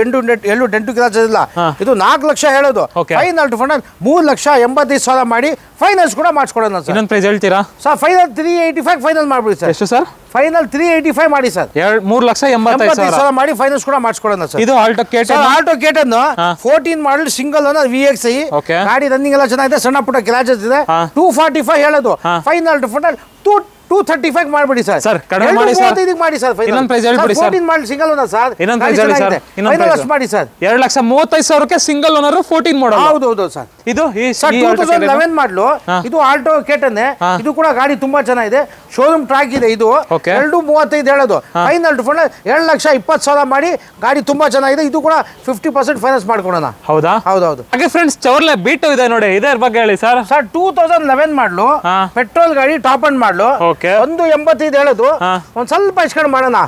ಎಲ್ಲೂ ಡೆಂಟು ಕ್ರಾಚಸ್ ಇಲ್ಲ. ಇದು 4 ಲಕ್ಷ ಹೇಳೋದು. ಫೈನಲ್ ಟು ಫೈನಲ್ 3,85,000 ಮಾಡಿ ಫೈನಾನ್ಸ್ ಕೂಡ ಮಾಡಿಸ್ಕೊಡೋಣ ಸರ್. ಇನ್ನೊಂದು ಪ್ರೈಸ್ ಹೇಳ್ತೀರಾ ಸರ್? ಫೈನಲ್ 385 ಫೈನಲ್ ಮಾಡ್ಬಿಡಿ ಸರ್. ಎಷ್ಟು ಸರ್? ಫೈನಲ್ 385 ಮಾಡಿ ಸರ್. 3,85,000 ಮಾಡಿ ಫೈನಾನ್ಸ್ ಕೂಡ ಮಾಡಿಸ್ಕೊಡೋಣ ಸರ್. ಇದು ಆಲ್ಟೋ ಕೇಟನ್. 14 ಮಾಡಲ್ ಸಿಂಗಲ್ ಓನರ್ VXI. ಗಾಡಿ ರನ್ನಿಂಗ್ ಎಲ್ಲ ಚೆನ್ನಾಗಿದೆ. ಸಣ್ಣ ಪುಟ್ಟ ಕ್ರಾಚಸ್ ಇದೆ. 245 ಹೇಳೋದು. ಫೈನಲ್ ಟು ಫೈನಲ್ 235 ಮಾಡ್ಬಿಡಿ ಸರ್. ಸರ್ ಕಡಿಮೆ ಮಾಡಿ ಸರ್. ಮಾಡಿ ಸರ್. ಇನ್ನೊಂದು ಪ್ರೈಸ್ ಹೇಳ್ಬಿಡಿ ಸರ್. 14 ಮಾಡಲ್ ಸಿಂಗಲ್ ಓನರ್ ಸರ್. ಇನ್ನೊಂದು ಪ್ರೈಸ್ ಹೇಳಿ ಸರ್. ಫೈನಲ್ ಮಾಡಿ ಸರ್. 2,35,000ಕ್ಕೆ ಸಿಂಗಲ್ ಓನರ್ 14 ಮಾಡಲ್. ಹೌದು ಸರ್. ಇದು 2011 ಮಾಡಲು. ಇದು ಆಲ್ಟೋ ಕೇಟನ್. ಇದು ಕೂಡ ಗಾಡಿ ತುಂಬಾ ಚೆನ್ನಾಗಿದೆ. ಶೋರೂಮ್ ಟ್ರ್ಯಾಕ್ ಇದೆ. ಇದು 2.35 ಹೇಳೋದು. ಫೈನಲ್ ಟು ಫೈನಲ್ 7,20,000 ಮಾಡಿ. ಗಾಡಿ ತುಂಬಾ ಚೆನ್ನಾಗಿದೆ. ಇದು ಕೂಡ 50% ಫೈನಾನ್ಸ್ ಮಾಡ್ಕೊಡೋಣ. ಹೌದಾ? ಹೌದೌದು. ಹಾಗೆ ಫ್ರೆಂಡ್ಸ್, ಚೌರ್ಲೆ ಬೀಟು ಇದೆ ನೋಡಿ, ಇದರ ಬಗ್ಗೆ ಹೇಳಿ ಸರ್. 2011 ಮಾಡಲು. ಪೆಟ್ರೋಲ್ ಗಾಡಿ, ಟಾಪ್ ಅಂಡ್ ಮಾಡಲು. 1.85 ಹೇಳೋದು. ಒಂದ್ ಸ್ವಲ್ಪ ಇಸ್ಕೊಂಡು ಮಾಡೋಣ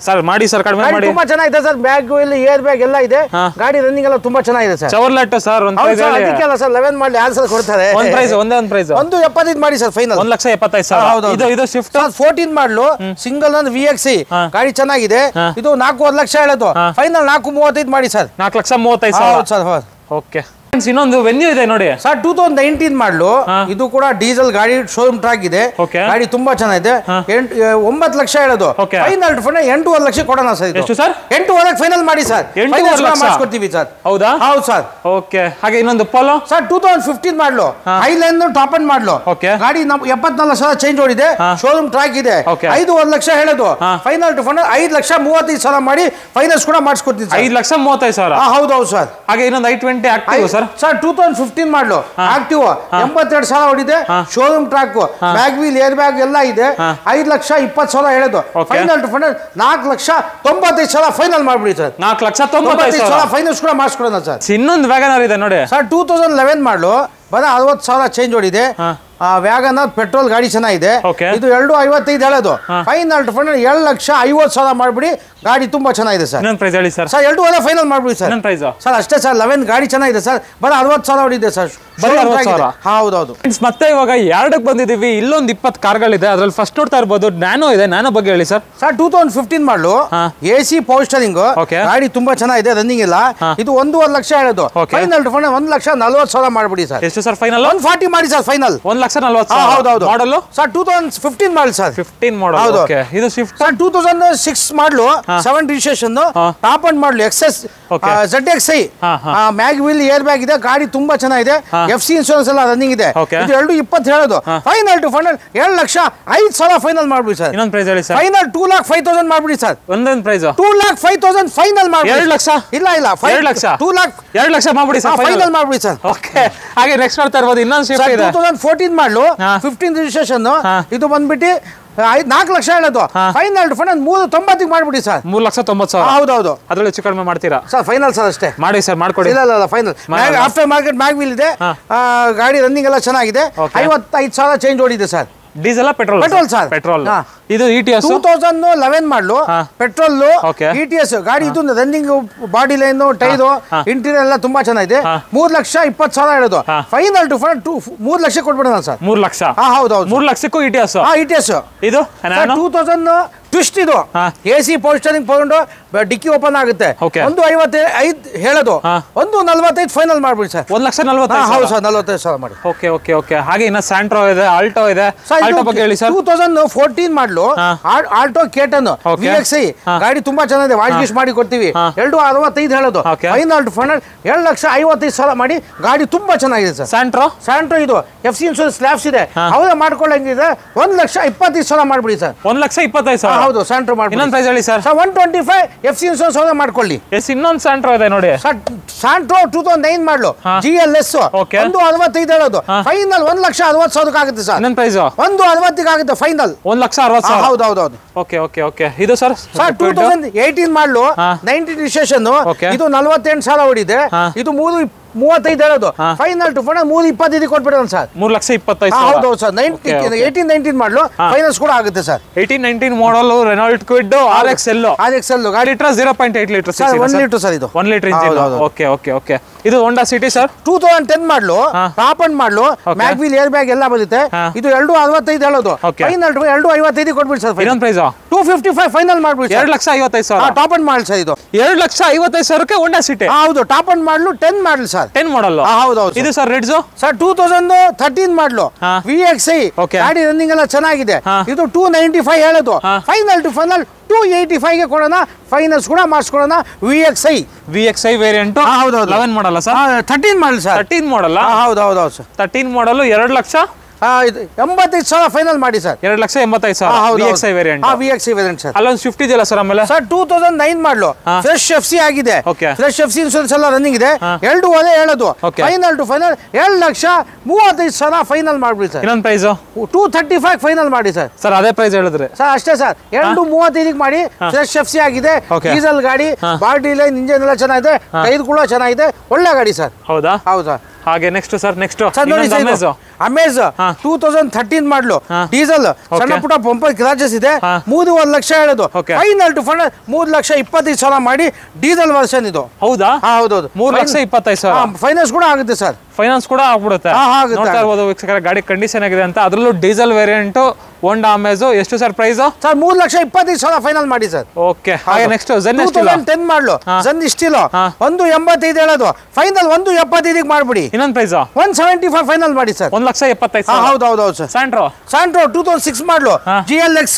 ಸರ್. ಮಾಡಿ ಸರ್, ಕಡಿಮೆ ಮಾಡಿ. ತುಂಬಾ ಚೆನ್ನಾಗಿದೆ ಸರ್. ಬ್ಯಾಗ್, ಏರ್ ಬ್ಯಾಗ್ ಎಲ್ಲ ಇದೆ. ಗಾಡಿ ರನ್ನಿಂಗ್ ಎಲ್ಲ ತುಂಬಾ ಚೆನ್ನಾಗಿದೆ ಸರ್. ಚೌರ್ಲೆಟ್ ಸರ್. ಅದಕ್ಕೆಲ್ಲ ಸರ್ 11 ಮಾಡಲಿ ಆನ್ಸರ್ ಕೊಡ್ತಾರೆ. ಒಂದು ಪ್ರೈಸ್ 1.75 ಮಾಡಿ ಸರ್. ಫೈನಲ್ 1,75,000. ಇದು ಶಿಫ್ಟ್ 14 ಮಾಡಲು. Single owner VXI. ಗಾಡಿ ಚೆನ್ನಾಗಿದೆ. ಇದು 4.5 ಲಕ್ಷ ಹೇಳೋದು. ಫೈನಲ್ 4.35 ಮಾಡಿ ಸರ್. 4,35,000 ಸರ್. ಓಕೆ. ಇನ್ನೊಂದು ವೆನ್ಯೂ ಇದೆ ನೋಡಿ ಸರ್. 2019 ಮಾಡಲು. ಇದು ಕೂಡ ಡೀಸೆಲ್ ಗಾಡಿ. ಶೋರೂಮ್ ಟ್ರ್ಯಾಕ್ ಇದೆ. ಗಾಡಿ ತುಂಬಾ ಚೆನ್ನಾಗಿದೆ. 9 ಲಕ್ಷ ಹೇಳೋದು. ಫೈನಲ್ 8.5 ಲಕ್ಷ ಕೊಡೋಣ ಸರ್. ಎಷ್ಟು ಸರ್? 8.5 ಫೈನಲ್ ಮಾಡಿ ಸರ್. 8.5 ಮಾಡಿಸ್ಕೊಡ್ತೀವಿ ಸರ್. ಹೌದಾ? ಹೌದು ಸರ್. ಓಕೆ. ಹಾಗೆ ಇನ್ನೊಂದು ಪೋಲೋ ಸರ್. 2015 ಮಾಡಲು. ಹೈಲೈನ್ ಟಾಪ್ ಅಂಡ್ ಮಾಡಲು. ಗಾಡಿ 74,000 ಚೇಂಜ್ ಓಡಿದೆ. ಶೋರೂಮ್ ಟ್ರ್ಯಾಕ್ ಇದೆ. 5.5 ಲಕ್ಷ ಹೇಳೋದು. ಫೈನಲ್ ಟು ಫೈನಲ್ 5,35,000 ಮಾಡಿ ಫೈನಾನ್ಸ್ ಕೂಡ ಮಾಡಿಸ್ಕೊಡ್ತೀವಿ. 5,35,000. ಹೌದೌದು ಸರ್. ಹಾಗೆ ಇನ್ನೊಂದು i20 active sir. Sir 2015 model active 82,000 ಹೊಡಿದೆ showroom track bag wheel air bag ಎಲ್ಲ ಇದೆ 5,20,000 ಹೇಳೋದು ಫೈನಲ್ ಟು ಫೈನಲ್ 4,95,000 ಫೈನಲ್ ಮಾಡ್ಬಿಡಿ ಸರ್ 4,95,000 ಫೈನಾನ್ಸ್ ಕೂಡ ಮಾಡಿಸ್ಕೊಡೋಣ ಸರ್ ಇನ್ನೊಂದು ವ್ಯಾಗನರ್ ಇದೆ ನೋಡಿ ಸರ್ 2011 ಮಾಡಲು ಬರ 60,000 ಚೇಂಜ್ ಹೊಡಿದೆ ವ್ಯಾಗನರ್ ಪೆಟ್ರೋಲ್ ಗಾಡಿ ಚೆನ್ನಾಗಿದೆ ಇದು 2,55 ಹೇಳೋದು ಫೈನಲ್ ಟು ಫೈನಲ್ 7,50,000 ಮಾಡ್ಬಿಡಿ ಗಾಡಿ ತುಂಬಾ ಚೆನ್ನಾಗಿದೆ ಸರ್ ಪ್ರೈಸ್ ಹೇಳಿ ಸರ್ 2,500 ಫೈನಲ್ ಮಾಡ್ಬಿಡಿ ಸರ್ ಸರ್ ಅಷ್ಟೇ ಸರ್ 11 ಗಾಡಿ ಚೆನ್ನಾಗಿದೆ ಸರ್ ಬರ 60,000 ಹೊಡಿದೆ ಸರ್ ಹೌದೌದು ಮತ್ತೆ ಇವಾಗ ಎರಡಕ್ಕೆ ಬಂದಿದೀವಿ ಇಲ್ಲೊಂದು 20 ಕಾರ್ಗಳಿದೆ ಅದ್ರಲ್ಲಿ ಫಸ್ಟ್ ನೋಡ್ತಾ ಇರ್ಬೋದು ನ್ಯಾನೋ ಇದೆ ನ್ಯಾನೋ ಬಗ್ಗೆ ಹೇಳಿ ಸರ್ 2015 ಮಾಡಲು AC ಪವರ್ ಸ್ಟೀರಿಂಗ್ ಗಾಡಿ ತುಂಬಾ ಚೆನ್ನಾಗಿದೆ ರನ್ನಿಂಗ್ ಇಲ್ಲ ಇದು 1.5 ಲಕ್ಷ ಹೇಳೋದು ಫೈನಲ್ ಟು ಫೈನಲ್ 1,40,000 ಮಾಡ್ಬಿಡಿ ಸರ್ ಎಷ್ಟು ಸರ್ ಫೈನಲ್ 140 ಮಾಡಿ ಸರ್ ಫೈನಲ್ 1,40,000 ಹೌದೌದು model sir 2015 model sir 15 model okay ಇದು ಸ್ವಿಫ್ಟ್ ಸರ್ 2006 ಮಾಡಲು 7 ರಿಜಿಸ್ಟ್ರೇಷನ್ ಟಾಪ್ ಅಂಡ್ ಮಾಡಲು XS ZXi ಮ್ಯಾಗ್ ವೀಲ್ ಏರ್ ಬ್ಯಾಗ್ ಇದೆ ಗಾಡಿ ತುಂಬಾ ಚೆನ್ನಾಗಿದೆ FC ಇನ್ಶೂರೆನ್ಸ್ ಎಲ್ಲ ರನ್ನಿಂಗ್ ಇದೆ ಇದು 2,20 ಹೇಳೋದು ಫೈನಲ್ ಟು ಫೈನಲ್ 7,05,000 ಫೈನಲ್ ಮಾಡ್ಬಿಡಿ ಸರ್ ಇನ್ನೊಂದು ಪ್ರೈಸ್ ಹೇಳಿ ಸರ್ ಫೈನಲ್ 2,05,000 ಮಾಡ್ಬಿಡಿ ಸರ್ ಒಂದೊಂದು ಪ್ರೈಸ್ 2,05,000 ಫೈನಲ್ ಮಾಡ್ಬಿಡಿ 2 ಲಕ್ಷ ಇಲ್ಲ 2 ಲಕ್ಷ 2 ಲಕ್ಷ ಮಾಡ್ಬಿಡಿ ಸರ್ ಫೈನಲ್ ಮಾಡ್ಬಿಡಿ ಸರ್ ಓಕೆ ಹಾಗೆ ನೆಕ್ಸ್ಟ್ ನೋಡ್ತಾ ಇರ್ಬೋದು ಇನ್ನೊಂದು ಸ್ವಿಫ್ಟ್ ಇದೆ 2014 ಮಾಡಲು 15 ರಿಜಿಸ್ಟ್ರೇಷನ್ ಇದು ಬಂದ್ಬಿಟ್ಟು 4 ಲಕ್ಷ ಹೇಳೋದು ಫೈನಲ್ ಫೈನಲ್ 3,90 ಮಾಡ್ಬಿಡಿ ಸರ್ 3,90,000 ಹೌದೌದು ಅದ್ರಲ್ಲಿ ಹೆಚ್ಚು ಕಡಿಮೆ ಮಾಡ್ತೀರಾ ಸರ್ ಫೈನಲ್ ಸರ್ ಅಷ್ಟೇ ಮಾಡಿ ಸರ್ ಮಾಡ್ಕೊಡಿ ಇಲ್ಲ final after market mag wheel ಇದೆ ಗಾಡಿ ರನ್ನಿಂಗ್ ಎಲ್ಲ ಚೆನ್ನಾಗಿದೆ 55,000 ಚೇಂಜ್ ಓಡಿದೆ sir diesel petrol sir petrol ಇದು ETS 2011 ಮಾಡಲು ಪೆಟ್ರೋಲ್ ETS ಗಾಡಿ ಇದು running body line tyre interior ಎಲ್ಲ ತುಂಬಾ ಚೆನ್ನಾಗಿದೆ 3,20,000 ಹೇಳೋದು ಫೈನಲ್ ಟು ಫೈನಲ್ 3 ಲಕ್ಷ ಕೊಟ್ಬಿಡೋಣ ಸರ್ 3 ಲಕ್ಷ ಹೌದೌದು 3 ಲಕ್ಷಕ್ಕೂ ETS ಇದು 2000 ಟ್ವಿಸ್ಟ್ ಇದು AC ಪವರ್ ಸ್ಟೀರಿಂಗ್ ತಗೊಂಡು ಡಿಕ್ಕಿ ಓಪನ್ ಆಗುತ್ತೆ 1,55 ಹೇಳೋದು 1,45 ಫೈನಲ್ ಮಾಡ್ಬಿಡಿ ಸರ್ 1,40,000 ಹೌದು ಸರ್ 45,000 ಮಾಡಿ ಓಕೆ ಹಾಗೆ ಇನ್ನ ಸ್ಯಾಂಟ್ರೋ ಇದೆ ಆಲ್ಟೋ ಇದೆ ಆಲ್ಟೋ ಬಗ್ಗೆ ಹೇಳಿ ಸರ್ 2014 ಮಾಡಲು ಆಲ್ಟೋ ಕೇಟನ್ VXi ಗಾಡಿ ತುಂಬಾ ಚೆನ್ನಾಗಿದೆ ವಾಶ್ ಮಾಡಿ ಕೊಡ್ತೀವಿ 2,65 ಹೇಳೋದು ಫೈನಲ್ ಟು ಫೈನಲ್ 7,55,000 ಮಾಡಿ ಗಾಡಿ ತುಂಬಾ ಚೆನ್ನಾಗಿದೆ ಸರ್ ಸ್ಯಾಂಟ್ರೋ ಇದು FC ಇನ್ಶೂರೆನ್ಸ್ ಸ್ಲ್ಯಾಬ್ಸ್ ಇದೆ ಹೌದಾ ಮಾಡ್ಕೊಳ್ಳಂಗಿದೆ 1,25,000 ಮಾಡ್ಬಿಡಿ ಸರ್ 1,25,000 ಹೌದು ಸ್ಯಾಂಟ್ರೋ ಮಾಡಿ ಇನ್ನೊಂದು ಪ್ರೈಸ್ ಹೇಳಿ ಸರ್ 125 FC ಇನ್ಶೂರೆನ್ಸ್ ಹೌದಾ ಮಾಡ್ಕೊಳ್ಳಿ ಇನ್ನೊಂದು ಸ್ಯಾಂಟ್ರೋ ಇದೆ ನೋಡಿ ಸ್ಯಾಂಟ್ರೋ 2009 ಮಾಡಲು GLS 1,65 ಹೇಳೋದು ಫೈನಲ್ 1,60,000 ಆಗುತ್ತೆ ಸರ್ ಇನ್ನೊಂದು ಪ್ರೈಸ್ 1,60 ಆಗುತ್ತೆ ಫೈನಲ್ 1,60,000 ಹೌದೌದು ಓಕೆ ಇದು ಸರ್ 2018 ಮಾಡಲು 19 ರಿಜಿಸ್ಟ್ರೇಷನ್ ಇದು 48,000 ಹೊಡಿದೆ ಇದು 3,35 ಹೇಳೋದು ಫೈನಲ್ ಟು ಫೈನಲ್ 3,25 ಕೊಟ್ಬಿಡೋಣ ಸರ್ 3,25,000 ಹೌದು ಸರ್ 18-19 ಮಾಡಲು ಫೈನಾನ್ಸ್ ಕೂಡ ಆಗುತ್ತೆ ಸರ್ 18-19 ಮಾಡಲ್ ರೆನಾಲ್ಟ್ ಕ್ವಿಡ್ RXL ಗಾಡಿ 0.8 ಲೀಟರ್ 1 ಲೀಟರ್ ಸರ್ ಇದು 1 ಲೀಟರ್ ಇಂಜಿನ್ ಓಕೆ ಇದು ಹೋಂಡಾ ಸಿಟಿ ಸರ್ 2010 ಮಾಡಲು ಟಾಪ್ ಅಂಡ್ ಮಾಡಲು ಮ್ಯಾಗ್ ವೀಲ್ ಏರ್ ಬ್ಯಾಗ್ ಎಲ್ಲ ಬರುತ್ತೆ ಇದು 2,65 ಹೇಳೋದು ಫೈನಲ್ 2,55 ಕೊಟ್ಬಿಡಿ ಸರ್ ಇನ್ನೊಂದು ಪ್ರೈಸ್ 255 ಫೈನಲ್ ಮಾಡ್ಬಿಡಿ 2,55,000 ಟಾಪ್ ಅಂಡ್ ಮಾಡಲ್ ಸರ್ ಇದು 2,55,000 ಹೋಂಡಾ ಸಿಟಿ ಹೌದು ಟಾಪ್ ಅಂಡ್ ಮಾಡಲು 10 ಮಾಡಲ್ ಸರ್ 10 ಮಾಡಲ್ ಹೌದೌದು ಇದು ಸರ್ ರೆಡ್ಸ್ ಸರ್ 2013 ಮಾಡಲು VXi ಗಾಡಿ ರನ್ನಿಂಗ್ ಎಲ್ಲ ಚೆನ್ನಾಗಿದೆ ಇದು 295 ಹೇಳೋದು ಫೈನಲ್ ಟು ಫೈನಲ್ 285 ಗೆ ಕೊಡೋಣ ಫೈನಾನ್ಸ್ ಕೂಡ ಮಾಡಿಸ್ಕೊಡೋಣ VXi ವೇರಿಯಂಟ್ ಹೌದೌದು 11 ಮಾಡಲ್ಲ ಸರ್ 13 ಮಾಡಲ್ ಸರ್ 13 ಮಾಡಲ್ಲ ಹೌದೌದು ಸರ್ 13 ಮಾಡಲು 2,00,000 85,000 ಫೈನಲ್ ಮಾಡಿ ಸರ್ 2,85,000 VXi ವೇರಿಯಂಟ್ ಸರ್ ಅಲ್ಲೊಂದು ಸ್ವಿಫ್ಟ್ ಇದೆಯಲ್ಲ ಸರ್ ಆಮೇಲೆ ಸರ್ 2009 ಮಾಡಲು ಫ್ರೆಶ್ FC ಆಗಿದೆ ಫ್ರೆಶ್ FC ಇನ್ಶೂರೆನ್ಸ್ ಎಲ್ಲ ರನ್ನಿಂಗ್ ಇದೆ 2,5 ಹೇಳೋದು ಫೈನಲ್ ಟು ಫೈನಲ್ 7,35,000 ಫೈನಲ್ ಮಾಡ್ಬಿಡಿ ಸರ್ ಇನ್ನೊಂದು ಪ್ರೈಸ್ 235 ಫೈನಲ್ ಮಾಡಿ ಸರ್ ಅದೇ ಪ್ರೈಸ್ ಹೇಳಿದ್ರೆ ಸರ್ ಅಷ್ಟೇ ಸರ್ 2,35 ಮಾಡಿ ಫ್ರೆಶ್ FC ಆಗಿದೆ ಡೀಸೆಲ್ ಗಾಡಿ ಬಾಡಿ ಲೈನ್ ಇಂಜಿನ್ ಎಲ್ಲ ಚೆನ್ನಾಗಿದೆ ಟೈರ್ ಕೂಡ ಚೆನ್ನಾಗಿದೆ ಒಳ್ಳೆ ಗಾಡಿ ಸರ್ ಹೌದಾ ಹಾಗೆ ನೆಕ್ಸ್ಟ್ ಅಮೇಜ್ 2013 ಮಾಡಲು ಡೀಸೆಲ್ ಸಣ್ಣ ಪುಟ್ಟ ಪಂಪರ್ ಕ್ರಾಚಸ್ ಇದೆ 3,1 ಲಕ್ಷ ಹೇಳೋದು ಫೈನಲ್ ಟು ಫೈನಲ್ 3,25,000 ಮಾಡಿ ಡೀಸೆಲ್ ವರ್ಷನ್ ಇದು ಹೌದಾ ಹೌದೌದು 3,25,000 ಫೈನಾನ್ಸ್ ಕೂಡ ಆಗುತ್ತೆ ಸರ್ ಫೈನಾನ್ಸ್ ಕೂಡ ಆಗ್ಬಿಡುತ್ತೆ ನೋಡ್ತಾ ಇರ್ಬೋದು ವೀಕ್ಷಕರ ಗಾಡಿ ಕಂಡೀಷನ್ ಆಗಿದೆ ಅಂತ ಅದರಲ್ಲೂ ಡೀಸೆಲ್ ವೇರಿಯಂಟ್ ಹೋಂಡಾ ಅಮೇಜ್ ಎಷ್ಟು ಸರ್ ಪ್ರೈಸ್ ಸರ್ 3,25,000 ಫೈನಲ್ ಮಾಡಿ ಸರ್ ಓಕೆ ಹಾಗೆ ನೆಕ್ಸ್ಟ್ ಜೆನ್ 10 ಮಾಡಲು ಜೆನ್ ಇಷ್ಟಿಲ್ಲ 1,85 ಹೇಳೋದು ಫೈನಲ್ 1,75 ಮಾಡ್ಬಿಡಿ ಇನ್ನೊಂದು ಪ್ರೈಸ್ 175 ಫೈನಲ್ ಮಾಡಿ ಸರ್ 1,75,000 ಹೌದೌದು ಸರ್ ಸ್ಯಾಂಟ್ರೋ 2006 ಮಾಡಲು GLX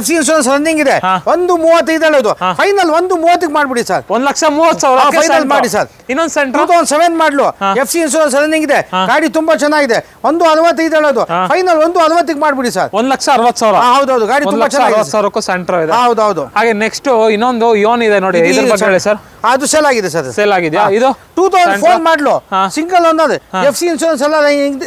FC ಇನ್ಶೂರೆನ್ಸ್ ರನ್ನಿಂಗ್ ಇದೆ 1,35 ಹೇಳೋದು ಫೈನಲ್ 1,30 ಮಾಡ್ಬಿಡಿ ಸರ್ 1,30,000 ಫೈನಲ್ ಮಾಡಿ ಸರ್ ಇನ್ನೊಂದು ಸ್ಯಾಂಟ್ರೋ 2007 ಮಾಡಲು FC ಇನ್ಶೂರೆನ್ಸ್ ರನ್ನಿಂಗ್ ಇದೆ ಗಾಡಿ ತುಂಬಾ ಚೆನ್ನಾಗಿದೆ 1,65 ಹೇಳೋದು ಫೈನಲ್ 1,60 ಮಾಡ್ಬಿಡಿ ಸರ್ 1,60,000 1,60,000. ಹೌದೌದು, ಗಾಡಿ ತುಂಬಾ ಚೆನ್ನಾಗಿದೆ. 1,60,000ಕ್ಕೂ ಸೆಂಟ್ರೋ ಇದೆ. ಹೌದೌದು. ಹಾಗೆ ನೆಕ್ಸ್ಟ್ ಇನ್ನೊಂದು ಯೋನ್ ಇದೆ ನೋಡಿ, ಇದ್ರ ಬಗ್ಗೆ ಹೇಳಿ ಸರ್. ಅದು ಸೇಲ್ ಆಗಿದೆ ಸರ್. ಸೇಲ್ ಆಗಿದೆಯಾ? ಇದು 2004 ಮಾಡಲು ಸಿಂಗಲ್ ಒಂದದು, FC ಇನ್ಶೂರೆನ್ಸ್ ಎಲ್ಲ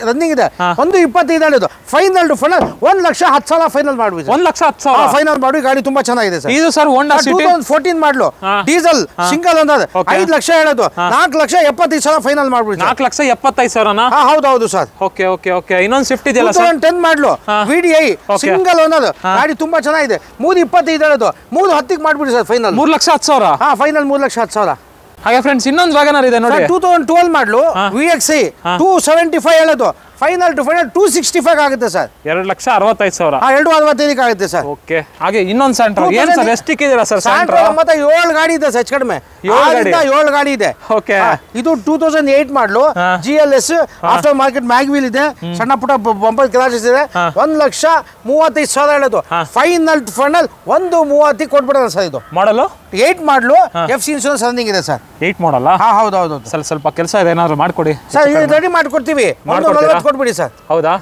ರನ್ನಿಂಗ್ ಇದೆ. 1,25 ಹೇಳೋದು, ಫೈನಲ್ ಟು ಫೈನಲ್ 1,10,000 ಫೈನಲ್ ಮಾಡ್ಬಿಡಿ. 1,10,000 ಫೈನಲ್ ಮಾಡಿ, ಗಾಡಿ ತುಂಬಾ ಚೆನ್ನಾಗಿದೆ ಸರ್. ಇದು ಸರ್ ಹೋಂಡಾ ಸಿಟಿ 2014 ಮಾಡಲು ಡೀಸೆಲ್ ಸಿಂಗಲ್ ಒಂದದು, 5 ಲಕ್ಷ ಹೇಳೋದು, 4,75,000 ಫೈನಲ್ ಮಾಡ್ಬಿಡಿ. 4,75,000 ಹೌದೌದು ಸರ್. Okay okay okay. ಇನ್ನೊಂದು ಸ್ವಿಫ್ಟ್ ಇದೆಯಲ್ಲ ಸರ್, 2010 ಮಾಡಲು VDI ಸಿಂಗಲ್ ಒಂದದು, ಗಾಡಿ ತುಂಬಾ ಚೆನ್ನಾಗಿದೆ. 3,25 ಹೇಳೋದು, 3,10 ಮಾಡ್ಬಿಡಿ ಸರ್ ಫೈನಲ್. 3,10,000 ಫೈನಲ್ 3,10,000. ಹಾಗೆ ಫ್ರೆಂಡ್ಸ್ ಇನ್ನೊಂದು ವ್ಯಾಗನರ್ ಇದೆ ನೋಡಿ, 2012 ಮಾಡಲು VXI 275 ಹೇಳೋದು, ಫೈನಲ್ ಟು ಫೈನಲ್ 265 ಆಗುತ್ತೆ ಸರ್. 2,65,000. 2,65 ಆಗುತ್ತೆ ಸರ್. ಓಕೆ. ಹಾಗೆ ಇನ್ನೊಂದು ಸೆಂಟ್ರೋ ಏನು ಸರ್, ಎಷ್ಟಿಕ್ ಇದೀರಾ ಸರ್ ಸೆಂಟ್ರೋ? ಮತ್ತೆ 7 ಗಾಡಿ ಇದೆ ಸರ್, ಹೆಚ್ಚು ಕಡಿಮೆ 7 ಗಾಡಿ ಇದೆ. ಓಕೆ. ಇದು 2008 ಮಾಡಲು GLS ಆಫ್ಟರ್ ಮಾರ್ಕೆಟ್ ಮ್ಯಾಗ್ವೀಲ್ ಇದೆ, ಸಣ್ಣ ಪುಟ್ಟ ಬಂಪರ್ ಕ್ರಾಚಸ್ ಇದೆ. 1,35,000 ಹೇಳೋದು, ಫೈನಲ್ ಟು ಫೈನಲ್ 1,30 ಕೊಟ್ಬಿಡೋಣ ಸರ್. ಇದು ಮಾಡಲು 8 ಮಾಡಲು FC ಇನ್ಶೂರೆನ್ಸ್ ರನ್ನಿಂಗ್ ಇದೆ ಸರ್. 8 ಮಾಡಲ್ಲ? ಹೌದೌದು. ಸ್ವಲ್ಪ ಕೆಲಸ ಇದೆ, ಏನಾದ್ರು ಮಾಡ್ಕೊಡಿ ಸರ್. ರೆಡಿ ಮಾಡ್ಕೊಡ್ತೀವಿ, 1,40 ಕೊಟ್ಬಿಡಿ ಸರ್. ಹೌದಾ?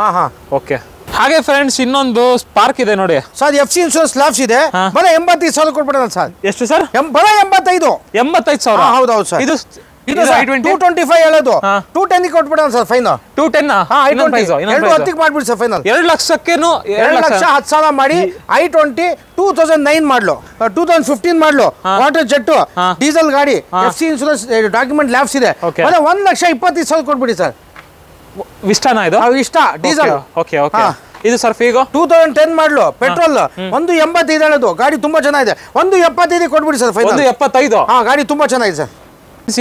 ಓಕೆ. ಹಾಗೆ ಫ್ರೆಂಡ್ಸ್ ಇನ್ನೊಂದು ಸ್ಪಾರ್ಕ್ ಇದೆ ನೋಡಿ ಸರ್, FC ಇನ್ಶೂರೆನ್ಸ್ ಲ್ಯಾಬ್ಸ್ ಇದೆ, ಬರೀ 85,000 ಕೊಟ್ಬಿಡೋಣ ಸರ್. ಎಷ್ಟು ಸರ್? ಬರೀ 85,000. ಹೌದೌದು ಸರ್. ಇದು 225 ಹೇಳೋದು, 210 ಕೊಟ್ಬಿಡೋಣ ಸರ್ ಫೈನಲ್. 210 210 ಮಾಡ್ಬಿಡಿ ಸರ್ ಫೈನಲ್. 2,10,000 ಮಾಡಿ. I20 2009 ಮಾಡಲು, 2015 ಮಾಡಲು, ವಾಟರ್ ಜೆಟ್ ಡೀಸೆಲ್ ಗಾಡಿ, FC ಇನ್ಶೂರೆನ್ಸ್ ಡಾಕ್ಯುಮೆಂಟ್ ಲ್ಯಾಬ್ಸ್ ಇದೆ, ಬರೀ 1,20,000 ಕೊಟ್ಬಿಡಿ ಸರ್. ವಿಸ್ಟಾನಾ ಇದು? ಇಷ್ಟ ಡೀಸೆಲ್. Okay okay. ಇದು ಸರ್ ಫೀಗೋ 2010 ಮಾಡಲು, ಪೆಟ್ರೋಲ್ 1,85 ಹೇಳೋದು, ಗಾಡಿ ತುಂಬಾ ಚೆನ್ನಾಗಿದೆ. 1,75 ಕೊಟ್ಬಿಡಿ ಸರ್ ಫೈನಲ್. 1,75. ಗಾಡಿ ತುಂಬಾ ಚೆನ್ನಾಗಿದೆ ಸರ್.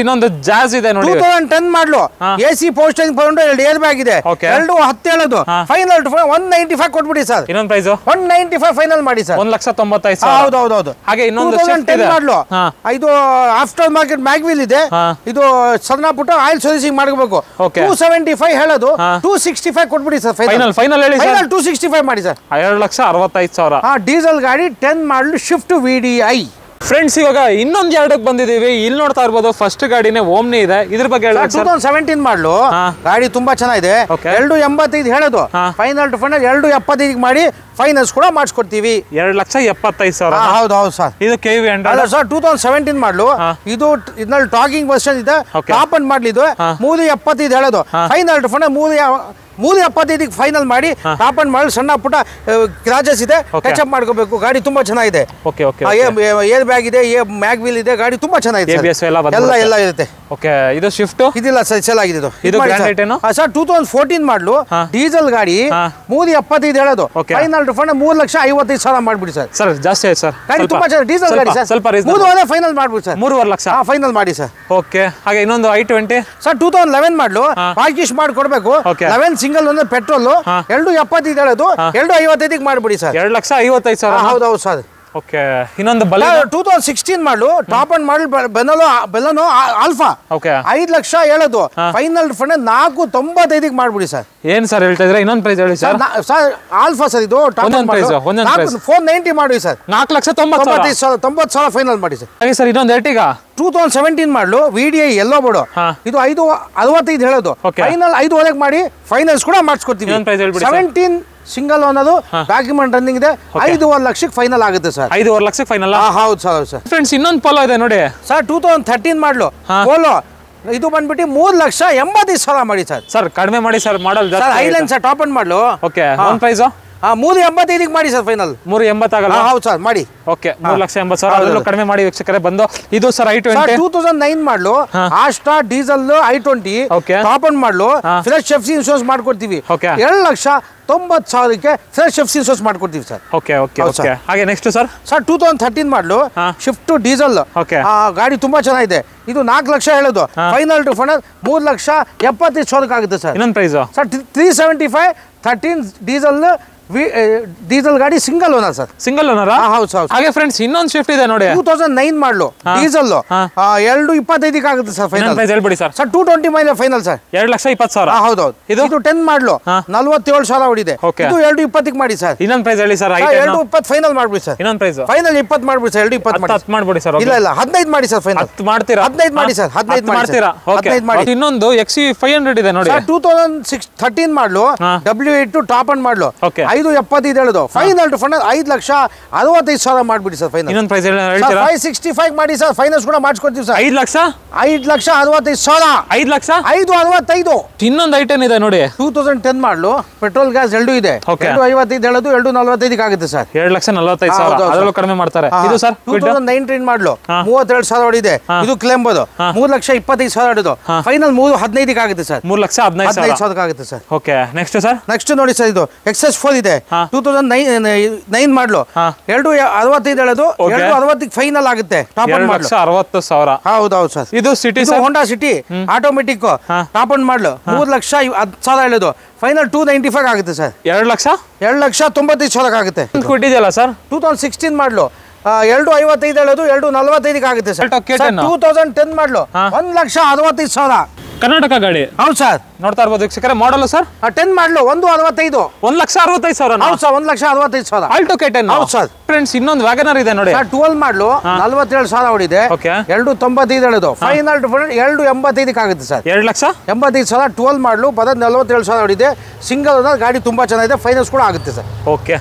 ಇನ್ನೊಂದು ಜಾಜ್ ಇದೆ ನೋಡಿ, 2010 ಮಾಡಲು, AC posting found 2 air bag ಇದೆ, 210 ಹೇಳೋದು, ಫೈನಲ್ 195 ಕೊಟ್ಬಿಡಿ ಸರ್. ಇನ್ನೊಂದು ಪ್ರೈಸ್ 195 ಫೈನಲ್ ಮಾಡಿ ಸರ್. 1,95,000. ಹೌದೌದು. ಹಾಗೆ ಇನ್ನೊಂದು 2010 ಮಾಡಲು, ಇದು ಆಫ್ಟರ್ ಮಾರ್ಕೆಟ್ ಮ್ಯಾಗ್ವೀಲ್ ಇದೆ, ಇದು ಸಣ್ಣ ಪುಟ್ಟ ಆಯಿಲ್ ಸರ್ವಿಸಿಂಗ್ ಮಾಡಬೇಕು. 275 ಹೇಳೋದು, 265 ಕೊಟ್ಬಿಡಿ ಸರ್ ಫೈನಲ್. ಫೈನಲ್ ಹೇಳಿ ಸರ್. 265 ಮಾಡಿ ಸರ್. 2,65,000. ಡೀಸೆಲ್ ಗಾಡಿ 10 ಮಾಡಲು, ಶಿಫ್ಟ್ VDI. ಫ್ರೆಂಡ್ಸ್ ಇವಾಗ ಇನ್ನೊಂದು ಎರಡಕ್ಕೆ ಬಂದಿದ್ದೀವಿ. ಇಲ್ಲಿ ನೋಡ್ತಾ ಇರ್ಬೋದು, ಫಸ್ಟ್ ಗಾಡಿನೇ ಓಮ್ನಿ ಇದೆ. ಇದ್ರ ಬಗ್ಗೆ ಹೇಳಿ. 2017 ಮಾಡಲು, ಗಾಡಿ ತುಂಬಾ ಚೆನ್ನಾಗಿದೆ. 285 ಹೇಳೋದು, ಫೈನಲ್ ಟು ಫೈನಲ್ 275 ಮಾಡಿ, ಫೈನಾನ್ಸ್ ಕೂಡ ಮಾಡಿಸ್ಕೊಡ್ತೀವಿ. 2,75,000. ಹೌದು ಸರ್. ಇದು KV ಅಲ್ಲ ಸರ್, 2017 ಮಾಡಲು, ಇದು ಇದ್ರಲ್ಲಿ ಟಾಕಿಂಗ್ ವರ್ಷನ್ ಇದೆ, ಟಾಪ್ ಅಂಡ್ ಮಾಡಲಿ. ಇದು 375 ಹೇಳೋದು, ಫೈನಲ್ ಟು ಫೈನಲ್ 375 ಫೈನಲ್ ಮಾಡಿ, ಟಾಪ್ ಅಂಡ್ ಮಾಡಲು. ಸಣ್ಣ ಪುಟ್ಟ ಕ್ರಾಚಸ್ ಇದೆ, ಟಚ್ ಅಪ್ ಮಾಡ್ಕೋಬೇಕು. ಗಾಡಿ ತುಂಬಾ ಚೆನ್ನಾಗಿದೆ. ಏರ್ ಬ್ಯಾಗ್ ಇದೆ, ಮ್ಯಾಗ್ವೀಲ್ ಇದೆ, ಗಾಡಿ ತುಂಬಾ ಚೆನ್ನಾಗಿದೆ. ಎಲ್ಲ ಇರುತ್ತೆ. ಓಕೆ. ಇದು ಶಿಫ್ಟ್ ಇದಿಲ್ಲ ಸರ್, ಸೇಲ್ ಆಗಿದೆ. ಇದು ಗ್ರಾನೈಟ್ ಏನು ಸರ್? 2014 ಮಾಡಲು, ಡೀಸೆಲ್ ಗಾಡಿ 375 ಹೇಳೋದು, ಫೈನಲ್ ಟು ಫೈನಲ್ 3,55,000 ಮಾಡ್ಬಿಡಿ ಸರ್. ಸರ್ ಜಾಸ್ತಿ ಆಯ್ತು ಸರ್, ಗಾಡಿ ತುಂಬಾ ಚೆನ್ನಾಗಿ ಡೀಸೆಲ್ ಗಾಡಿ ಸರ್. ಸ್ವಲ್ಪ 3,500 ಫೈನಲ್ ಮಾಡ್ಬಿಡಿ ಸರ್. 3,5 ಲಕ್ಷ ಫೈನಲ್ ಮಾಡಿ ಸರ್. ಓಕೆ. ಹಾಗೆ ಇನ್ನೊಂದು I20 ಸರ್, 2011 ಮಾಡಲು, ಪಾರ್ಕಿಶ್ ಮಾಡ್ಕೊಡ್ಬೇಕು. 11 ಸಿಂಗಲ್ ಒಂದು ಪೆಟ್ರೋಲ್, 275 ಹೇಳೋದು, 255 ಮಾಡ್ಬಿಡಿ ಸರ್. 2,55,000. ಹೌದೌದು ಸರ್. ಓಕೆ. ಇನ್ನೊಂದು ಬಲ 2016 model, top end model Baleno Alpha, 5 lakh ಹೇಳೋದು, ಫೈನಲ್ ಫಂಡ್ 495 ಮಾಡ್ಬಿಡಿ ಸರ್. ಏನ್ ಸರ್ ಹೇಳ್ತಾ ಇದ್ರೆ? ಇನ್ನೊಂದು ಪ್ರೈಸ್ ಹೇಳಿ ಸರ್. ಸರ್ ಆಲ್ಫಾ ಸರ್, ಇದು ಟಾಪ್ ಅಂಡ್ ಪ್ರೈಸ್ 490 ಮಾಡಿ ಸರ್. 4,90,000 ಫೈನಲ್ ಮಾಡಿ ಸರ್. ಹಾಗೆ ಸರ್ ಇನ್ನೊಂದು Ertiga 2017 ಮಾಡಲು, VDI ಎಲ್ಲೋ ಬೋರ್ಡು, ಇದು 565 ಹೇಳೋದು, ಫೈನಲ್ 5,500 ಮಾಡಿ, ಫೈನಾನ್ಸ್ ಕೂಡ ಮಾಡಿಸ್ಕೊಡ್ತೀವಿ. 17 ಸಿಂಗಲ್ ಅನ್ನೋದು ಡಾಕ್ಯುಮೆಂಟ್ ರನ್ನಿಂಗ್ ಇದೆ, 5,5 ಲಕ್ಷಕ್ಕೆ ಫೈನಲ್ ಆಗುತ್ತೆ ಸರ್. 5,5 ಲಕ್ಷಕ್ಕೆ ಫೈನಲ್? ಹೌದು ಸರ್. ಫ್ರೆಂಡ್ಸ್ ಇನ್ನೊಂದು ಪೋಲೋ ಇದೆ ನೋಡಿ ಸರ್, 2013 ಮಾಡಲು ಪೋಲೋ, ಇದು ಬಂದ್ಬಿಟ್ಟು 3,85,000 ಮಾಡಿ ಸರ್. ಸರ್ ಕಡಿಮೆ ಮಾಡಿ ಸರ್, ಮಾಡಲ್ ಐಲ್ಯಾಂಡ್ ಸರ್, ಟಾಪ್ ಅಂಡ್ ಮಾಡಲು. ಓಕೆ. ಒನ್ ಪ್ರೈಸ್ 385 ಮಾಡಿ ಸರ್ ಫೈನಲ್. 380 ಆಗಲ್ಲ? ಹೌದು ಸರ್, ಮಾಡಿ. ಓಕೆ. 3,80,000 ಅದರಲ್ಲೂ ಕಡಿಮೆ ಮಾಡಿ ವೀಕ್ಷಕರೇ ಬಂದು. ಇದು ಸರ್ I20 2009 ಮಾಡಲು, Asta diesel I20 top end ಮಾಡಲು, ಫ್ರೆಶ್ FC ಇನ್ಶೂರೆನ್ಸ್ ಮಾಡ್ಕೊಡ್ತೀವಿ. 2,90,000ಕ್ಕೆ ಫ್ರೆಶ್ FC ಇನ್ಶೂರೆನ್ಸ್ ಮಾಡ್ಕೊಡ್ತೀವಿ ಸರ್. Okay okay okay. ಹಾಗೆ ನೆಕ್ಸ್ಟ್ ಸರ್ 2013 ಮಾಡಲು, ಶಿಫ್ಟ್ ಡೀಸೆಲ್, ಗಾಡಿ ತುಂಬಾ ಚೆನ್ನಾಗಿದೆ. ಇದು 4 ಲಕ್ಷ ಹೇಳೋದು, ಫೈನಲ್ ಟು ಫೈನಲ್ 3,75,000 ಆಗುತ್ತೆ ಸರ್. ಇನ್ನೊಂದು ಪ್ರೈಸ್ ಸರ್ 375 13 ಡೀಸೆಲ್ ಗಾಡಿ, single owner sir. Single owner? ಹೌದು ಸರ್. ಹಾಗೆ ಫ್ರೆಂಡ್ಸ್ ಇನ್ನೊಂದು ಶಿಫ್ಟ್ ಇದೆ ನೋಡಿ, 2009 ಮಾಡಲು, ಡೀಸೆಲ್ 225 ಆಗುತ್ತೆ ಸರ್ ಫೈನಲ್. ಪ್ರೈಸ್ ಹೇಳ್ಬಿಡಿ ಸರ್. 220 ಮೈಲ್ ಫೈನಲ್ ಸರ್. 2,20,000. ಹೌದೌದು. ಇದು 10 ಮಾಡಲು, 47,000 ಹೊಡಿದೆ. ಇದು 220 ಮಾಡಿ ಸರ್. ಇನ್ನೊಂದು ಪ್ರೈಸ್ ಹೇಳಿ ಸರ್. 220 ಫೈನಲ್ ಮಾಡ್ಬಿಡಿ ಸರ್. ಇನ್ನೊಂದು ಪ್ರೈಸ್ ಫೈನಲ್ 20 ಮಾಡ್ಬಿಡಿ ಸರ್. 220 ಮಾಡ್ಬಿಡಿ ಸರ್. ಇಲ್ಲ 15 ಮಾಡಿ ಸರ್ ಫೈನಲ್. 10 ಮಾಡ್ತೀರಾ? 15 ಮಾಡಿ ಸರ್. 15 ಮಾಡ್ತೀರಾ? ಓಕೆ. ಇನ್ನೊಂದು XC500 ಇದೆ ನೋಡಿ, 2013 ಮಾಡಲು, W8 ಟಾಪ್ ಅಂಡ್ ಮಾಡಲು, 575 ಹೇಳೋದು. ಫೈನಲ್ ಟು ಫೈನಲ್ 5,65,000 ಮಾಡ್ಬಿಡಿ ಸರ್. ಫೈನಲ್ ಇನ್ನೊಂದು ಪ್ರೈಸ್ ಹೇಳ್ತೀರಾ? 565 ಮಾಡಿ ಸರ್. ಫೈನಾನ್ಸ್ ಕೂಡ ಮಾಡಿಸ್ಕೊಡ್ತೀವಿ ಸರ್. 5 ಲಕ್ಷ 5,65,000. 5 ಲಕ್ಷ 565. ಇನ್ನೊಂದು ಐಟನ್ ಇದೆ ನೋಡಿ, 2010 ಮಾಡಲು ಪೆಟ್ರೋಲ್ ಗ್ಯಾಸ್ ಎರಡು ಇದೆ. Okay. 255 ಹೇಳೋದು, 245 ಆಗುತ್ತೆ ಸರ್. 2,45,000 ಅದರಲ್ಲೂ ಕಡಿಮೆ ಮಾಡ್ತಾರೆ. ಇದು ಸರ್ 2019 ಮಾಡಲು 32,000 ಹೊಡಿದೆ. ಇದು ಕ್ಲೇಮ್ಬೋದು 3,25,000 ಹೊಡಿದು. ಫೈನಲ್ 3,15 ಆಗುತ್ತೆ ಸರ್. 3,15,000 ಆಗುತ್ತೆ sir. Okay, next sir. Next ನೋಡಿ ಸರ್, ಇದು XS4 ಇದೆ. 2009 ಮಾಡಲು 265 ಹೇಳೋದು, 260 ಫೈನಲ್ ಆಗುತ್ತೆ. ಟಾಪ್ ಅಪ್ ಮಾಡಲು 2,60,000. ಹೌದು ಸರ್. ಇದು city Honda City automatic top up ಮಾಡಲು 3,10,000 ಹೇಳೋದು. ಫೈನಲ್ 295 ಆಗುತ್ತೆ ಸರ್. 2,95,000 ಆಗುತ್ತೆ. ಕೊಟ್ಟಿದೆಯಲ್ಲ ಸರ್, 2016 ಮಾಡಲು 255 ಹೇಳೋದು, 245 ಆಗುತ್ತೆ ಸರ್. 2010 ಮಾಡಲು 1,65,000. ಕರ್ನಾಟಕ ಗಾಡಿ. ಹೌದು ಸರ್. ನೋಡ್ತಾ ಇರ್ಬೋದು ವೀಕ್ಷಕರೇ, ಮಾಡಲು ಸರ್ 10 ಮಾಡಲು 165. 1,65,000. ಹೌದು ಸರ್, 1,65,000. Alto K10. ಹೌದು ಸರ್. ಫ್ರೆಂಡ್ಸ್, ಇನ್ನೊಂದು ವ್ಯಾಗನರ್ ಇದೆ ನೋಡಿ. 12 ಮಾಡಲು 47,000 ಹೊಡಿದೆ. ಓಕೆ, 295 ಹೇಳೋದು. ಫೈನಲ್ ಟು ಫೈನಲ್ 285 ಆಗುತ್ತೆ ಸರ್. 2,85,000. 12 ಮಾಡಲು 47,000 ಹೊಡಿದೆ. ಸಿಂಗಲ್ ಗಾಡಿ ತುಂಬಾ ಚೆನ್ನಾಗಿದೆ. ಫೈನಾನ್ಸ್ ಕೂಡ ಆಗುತ್ತೆ ಸರ್. ಓಕೆ.